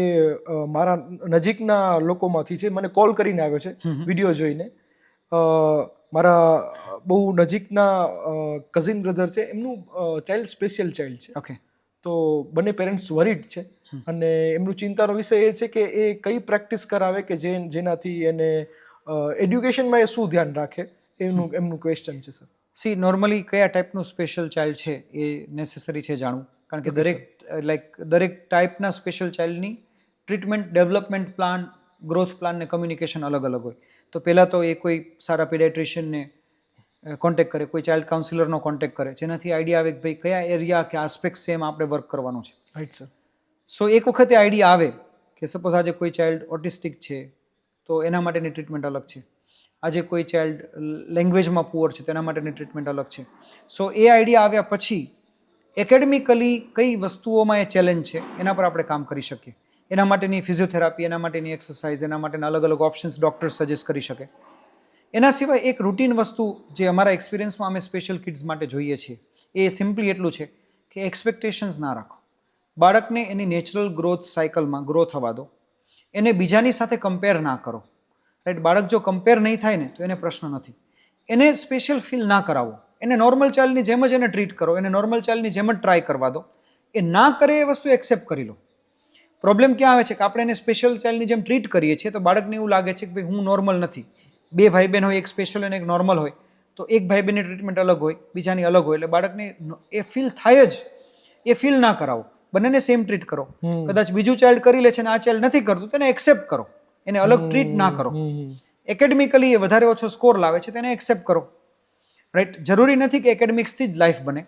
મારા નજીકના લોકોમાંથી છે, મને કોલ કરીને આવ્યો છે વિડીયો જોઈને. મારા બહુ નજીકના કઝિન બ્રધર છે, એમનું ચાઇલ્ડ સ્પેશિયલ ચાઇલ્ડ છે. ઓકે. તો બંને પેરેન્ટ્સ વરીડ છે અને એમનું ચિંતાનો વિષય એ છે કે એ કઈ પ્રેક્ટિસ કરાવે કે જેનાથી એને એડ્યુકેશનમાં એ શું ધ્યાન રાખે, એમનું ક્વેશ્ચન છે સર. સી, નોર્મલી કયા ટાઈપનું સ્પેશિયલ ચાઇલ્ડ છે એ નેસેસરી છે જાણવું, કારણ કે દરેક ટાઈપના સ્પેશિયલ ચાઇલ્ડની treatment, development plan, growth plan ને કમ્યુનિકેશન અલગ અલગ હોય. તો પહેલાં તો એ કોઈ સારા પીડિયાટ્રિશિયનને કોન્ટેક્ટ કરે, કોઈ ચાઇલ્ડ કાઉન્સિલરનો કોન્ટેક્ટ કરે, જેનાથી આઈડિયા આવે કે ભાઈ કયા એરિયા કે આસ્પેક્ટ છે એમાં આપણે વર્ક કરવાનું છે. Right sir. સો એક વખતે આઈડિયા આવે કે સપોઝ આજે કોઈ ચાઇલ્ડ ઓટિસ્ટિક છે તો એના માટેની ટ્રીટમેન્ટ અલગ છે, આજે કોઈ ચાઇલ્ડ લેંગ્વેજમાં પુઅર છે તેના માટેની ટ્રીટમેન્ટ અલગ છે. સો એ આઈડિયા આવ્યા પછી એકેડેમિકલી કઈ વસ્તુઓમાં એ ચેલેન્જ છે એના પર આપણે કામ કરી શકીએ. એના માટેની ફિઝિયોથેરાપી, એના માટેની એક્સરસાઇઝ, એના માટેના અલગ અલગ ઓપ્શન્સ ડૉક્ટર સજેસ્ટ કરી શકે. એના સિવાય એક રૂટીન વસ્તુ જે અમારા એક્સપિરિયન્સમાં અમે સ્પેશિયલ કિડ્સ માટે જોઈએ છીએ એ સિમ્પલી એટલું છે કે એક્સપેક્ટેશન્સ ના રાખો. બાળકને એની નેચરલ ગ્રોથ સાયકલમાં ગ્રો થવા દો, એને બીજાની સાથે કમ્પેર ના કરો. રાઈટ? બાળક જો કમ્પેર નહીં થાય ને તો એને પ્રશ્ન નથી. એને સ્પેશિયલ ફીલ ના કરાવો, એને નોર્મલ ચાઇલ્ડની જેમ જ એને ટ્રીટ કરો, એને નોર્મલ ચાઇલ્ડની જેમ જ ટ્રાય કરવા દો. એ ના કરે એ વસ્તુ એક્સેપ્ટ કરી લો. પ્રોબ્લેમ ક્યાં આવે છે કે આપણે એને સ્પેશિયલ ચાઇલ્ડની જેમ ટ્રીટ કરીએ છીએ તો બાળકને એવું લાગે છે કે ભાઈ હું નોર્મલ નથી. 2 ભાઈ બહેન હોય, એક સ્પેશિયલ અને એક નોર્મલ હોય, તો એક ભાઈ બહેનની ટ્રીટમેન્ટ અલગ હોય, બીજાની અલગ હોય, એટલે બાળકને એ ફીલ થાય જ. એ ફીલ ના કરાવો, બંનેને સેમ ટ્રીટ કરો. કદાચ બીજું ચાઇલ્ડ કરી લે છે અને આ ચાઇલ્ડ નથી કરતું, તેને એક્સેપ્ટ કરો, એને અલગ ટ્રીટ ના કરો. એકેડેમિકલી એ વધારે ઓછો સ્કોર લાવે છે તેને એક્સેપ્ટ કરો. રાઈટ? જરૂરી નથી કે એકેડેમિક્સથી જ લાઈફ બને,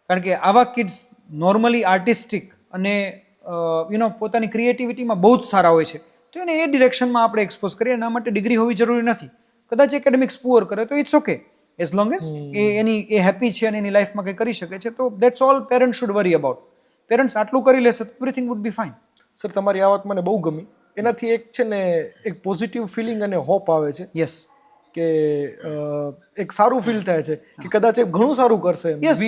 કારણ કે આવા કિડ્સ નોર્મલી આર્ટિસ્ટિક અને પોતાની ક્રિએટિવિટીમાં બહુ જ સારા હોય છે, તો એને એ ડિરેક્શનમાં આપણે એક્સપોઝ કરીએ. એના માટે ડિગ્રી હોવી જરૂરી નથી. કદાચ એકેડેમિક્સ પુઅર કરે તો it's okay, as long as એ હેપી છે અને એની લાઈફમાં કંઈ કરી શકે છે, તો that's all parents should worry about. Parents આટલું કરી લેશે તો everything would be fine. Sir, તમારી આ વાત મને બહુ ગમી. એનાથી એક છે ને એક પોઝિટિવ ફિલિંગ અને હોપ આવે છે. યસ. કે એક સારું ફીલ થાય છે કે કદાચ એ ઘણું સારું કરશે. યસ,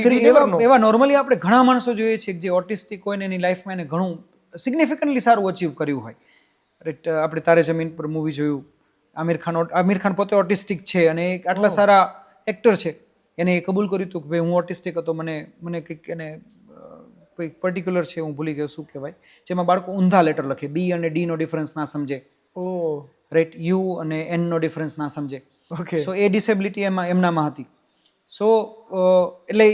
એવા નોર્મલી આપણે ઘણા માણસો જોઈએ છે જે ઓટિસ્ટિક હોય ને એની લાઈફમાં એને ઘણું સિગ્નિફિકન્ટલી સારું અચીવ કર્યું હોય. રાઈટ? આપણે તારે જમીન પર મૂવી જોયું, આમિર ખાન પોતે ઓટિસ્ટિક છે અને આટલા સારા એક્ટર છે, એને એ કબૂલ કર્યું હતું કે ભાઈ હું ઓટિસ્ટિક હતો, મને કંઈક એને કોઈ પર્ટિક્યુલર છે, હું ભૂલી ગયો શું કહેવાય, જેમાં બાળકો ઊંધા લેટર લખે, બી અને ડી નો ડિફરન્સ ના સમજે. રાઈટ? યુ અને એન નો ડિફરન્સ ના સમજે. ઓકે. સો એ ડિસેબિલિટી એમનામાં હતી. સો એટલે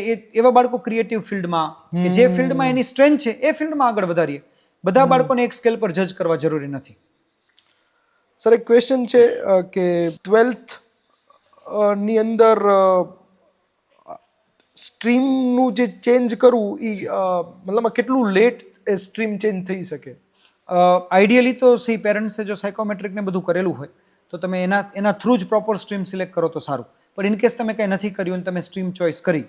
એવા બાળકો ક્રિએટિવ ફિલ્ડમાં કે જે ફિલ્ડમાં એની સ્ટ્રેન્થ છે એ ફિલ્ડમાં આગળ વધારીએ. બધા બાળકોને એક સ્કેલ પર જજ કરવા જરૂરી નથી. સર, એક ક્વેશ્ચન છે કે 12th ની અંદર સ્ટ્રીમનું જે ચેન્જ કરવું એ મતલબ કેટલું લેટ એ સ્ટ્રીમ ચેન્જ થઈ શકે? આઈડિયલી તો પેરેન્ટ્સે જો સાયકોમેટ્રિક ને બધું કરેલું હોય તો તમે એના થ્રુ જ પ્રોપર સ્ટ્રીમ સિલેક્ટ કરો તો સારું. પણ ઇન કેસ તમે કંઈ નથી કર્યું અને તમે સ્ટ્રીમ ચોઇસ કરી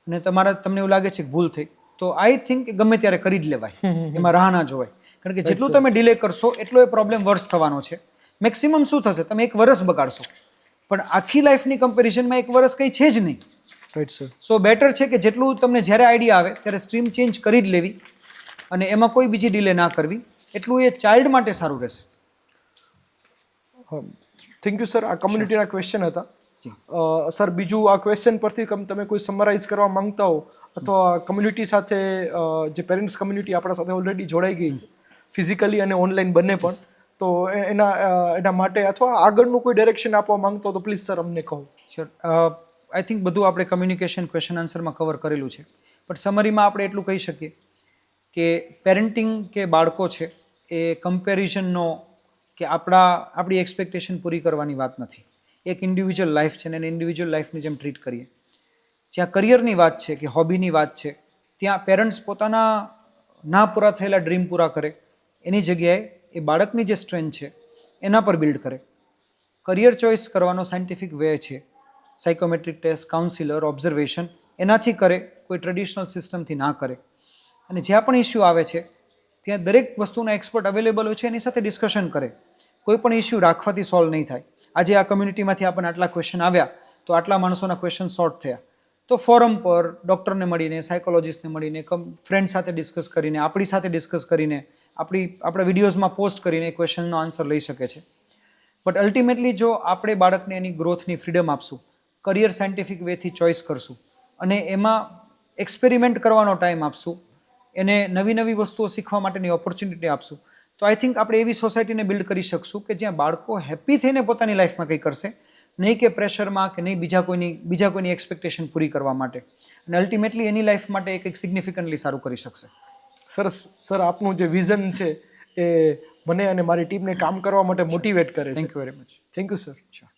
અને તમને એવું લાગે છે કે ભૂલ થઈ, તો આઈ થિંક ગમે ત્યારે કરી જ લેવાય, એમાં રાહ ના જોવાય. કારણ કે જેટલું તમે ડિલે કરશો એટલો એ પ્રોબ્લેમ વર્સ થવાનો છે. મેક્સિમમ શું થશે, તમે 1 વર્ષ બગાડશો, પણ આખી લાઈફની કમ્પેરિઝનમાં 1 વર્ષ કંઈ છે જ નહીં. Right sir. સો બેટર છે કે જેટલું તમને જ્યારે આઈડિયા આવે ત્યારે સ્ટ્રીમ ચેન્જ કરી જ લેવી અને એમાં કોઈ બીજી ડિલે ના કરવી, એટલું એ ચાઇલ્ડ માટે સારું રહેશે. Thank you sir. આ કમ્યુનિટીના ક્વેશ્ચન હતા. જી. સર બીજું આ ક્વેશ્ચન પરથી તમે કોઈ સમરાઇઝ કરવા માંગતા હો અથવા કમ્યુનિટી સાથે જે પેરેન્ટ્સ કમ્યુનિટી આપણા સાથે ઓલરેડી જોડાઈ ગઈ છે ફિઝિકલી અને ઓનલાઈન બંને પણ, તો એના માટે અથવા આગળનું કોઈ ડાયરેક્શન આપવા માંગતો હો તો પ્લીઝ સર અમને કહો. શ્યોર. આઈ થિંક બધું આપણે કમ્યુનિકેશન ક્વેશ્ચન આન્સરમાં કવર કરેલું છે, પણ સમરીમાં આપણે એટલું કહી શકીએ કે પેરેન્ટિંગ કે બાળકો છે એ કમ્પેરિઝનનો કે આપણી એક્સપેક્ટેશન પૂરી કરવાની વાત નથી. એક ઇન્ડિવિજ્યુઅલ લાઈફ છે ને એને ઇન્ડિવિજ્યુઅલ લાઈફની જેમ ટ્રીટ કરીએ. જ્યાં કરિયરની વાત છે કે હોબીની વાત છે, ત્યાં પેરેન્ટ્સ પોતાના ના પૂરા થયેલા ડ્રીમ પૂરા કરે એની જગ્યાએ એ બાળકની જે સ્ટ્રેન્થ છે એના પર બિલ્ડ કરે. કરિયર ચોઇસ કરવાનો સાયન્ટિફિક વે છે, સાયકોમેટ્રિક ટેસ્ટ, કાઉન્સિલર, ઓબ્ઝર્વેશન, એનાથી કરે, કોઈ ટ્રેડિશનલ સિસ્ટમથી ના કરે. અને જ્યાં પણ ઇસ્યુ આવે છે ત્યાં દરેક વસ્તુના એક્સપર્ટ અવેલેબલ હોય છે, એની સાથે ડિસ્કશન કરે. કોઈ પણ ઇસ્યુ રાખવાથી સોલ્વ નહીં થાય. આજે આ કમ્યુનિટીમાંથી આપણને આટલા ક્વેશ્ચન આવ્યા તો આટલા માણસોના ક્વેશ્ચન સોર્ટ થયા, તો ફોરમ પર ડૉક્ટરને મળીને, સાયકોલોજીસ્ટને મળીને, ફ્રેન્ડ સાથે ડિસ્કસ કરીને, આપણી સાથે ડિસ્કસ કરીને, આપણા વિડીયોઝમાં પોસ્ટ કરીને એ ક્વેશ્ચનનો આન્સર લઈ શકે છે. બટ અલ્ટિમેટલી જો આપણે બાળકને એની ગ્રોથની ફ્રીડમ આપશું, કરિયર સાયન્ટિફિક વેથી ચોઇસ કરશું અને એમાં એક્સપેરિમેન્ટ કરવાનો ટાઈમ આપશું, એને નવી નવી વસ્તુઓ શીખવા માટેની ઓપોર્ચ્યુનિટી આપશું, તો આઈ થિંક આપણે એવી સોસાયટીને બિલ્ડ કરી શકશું કે જ્યાં બાળકો હેપી થઈને પોતાની લાઈફમાં કંઈ કરશે, નહીં કે પ્રેશરમાં કે નહીં બીજા કોઈની એક્સપેક્ટેશન પૂરી કરવા માટે, અને અલ્ટિમેટલી એની લાઈફ માટે એક સિગ્નિફિકન્ટલી સારું કરી શકશે. સરસ સર, આપનું જે વિઝન છે એ મને અને મારી ટીમને કામ કરવા માટે મોટિવેટ કરે છે. Thank you very much. Thank you sir. Sure.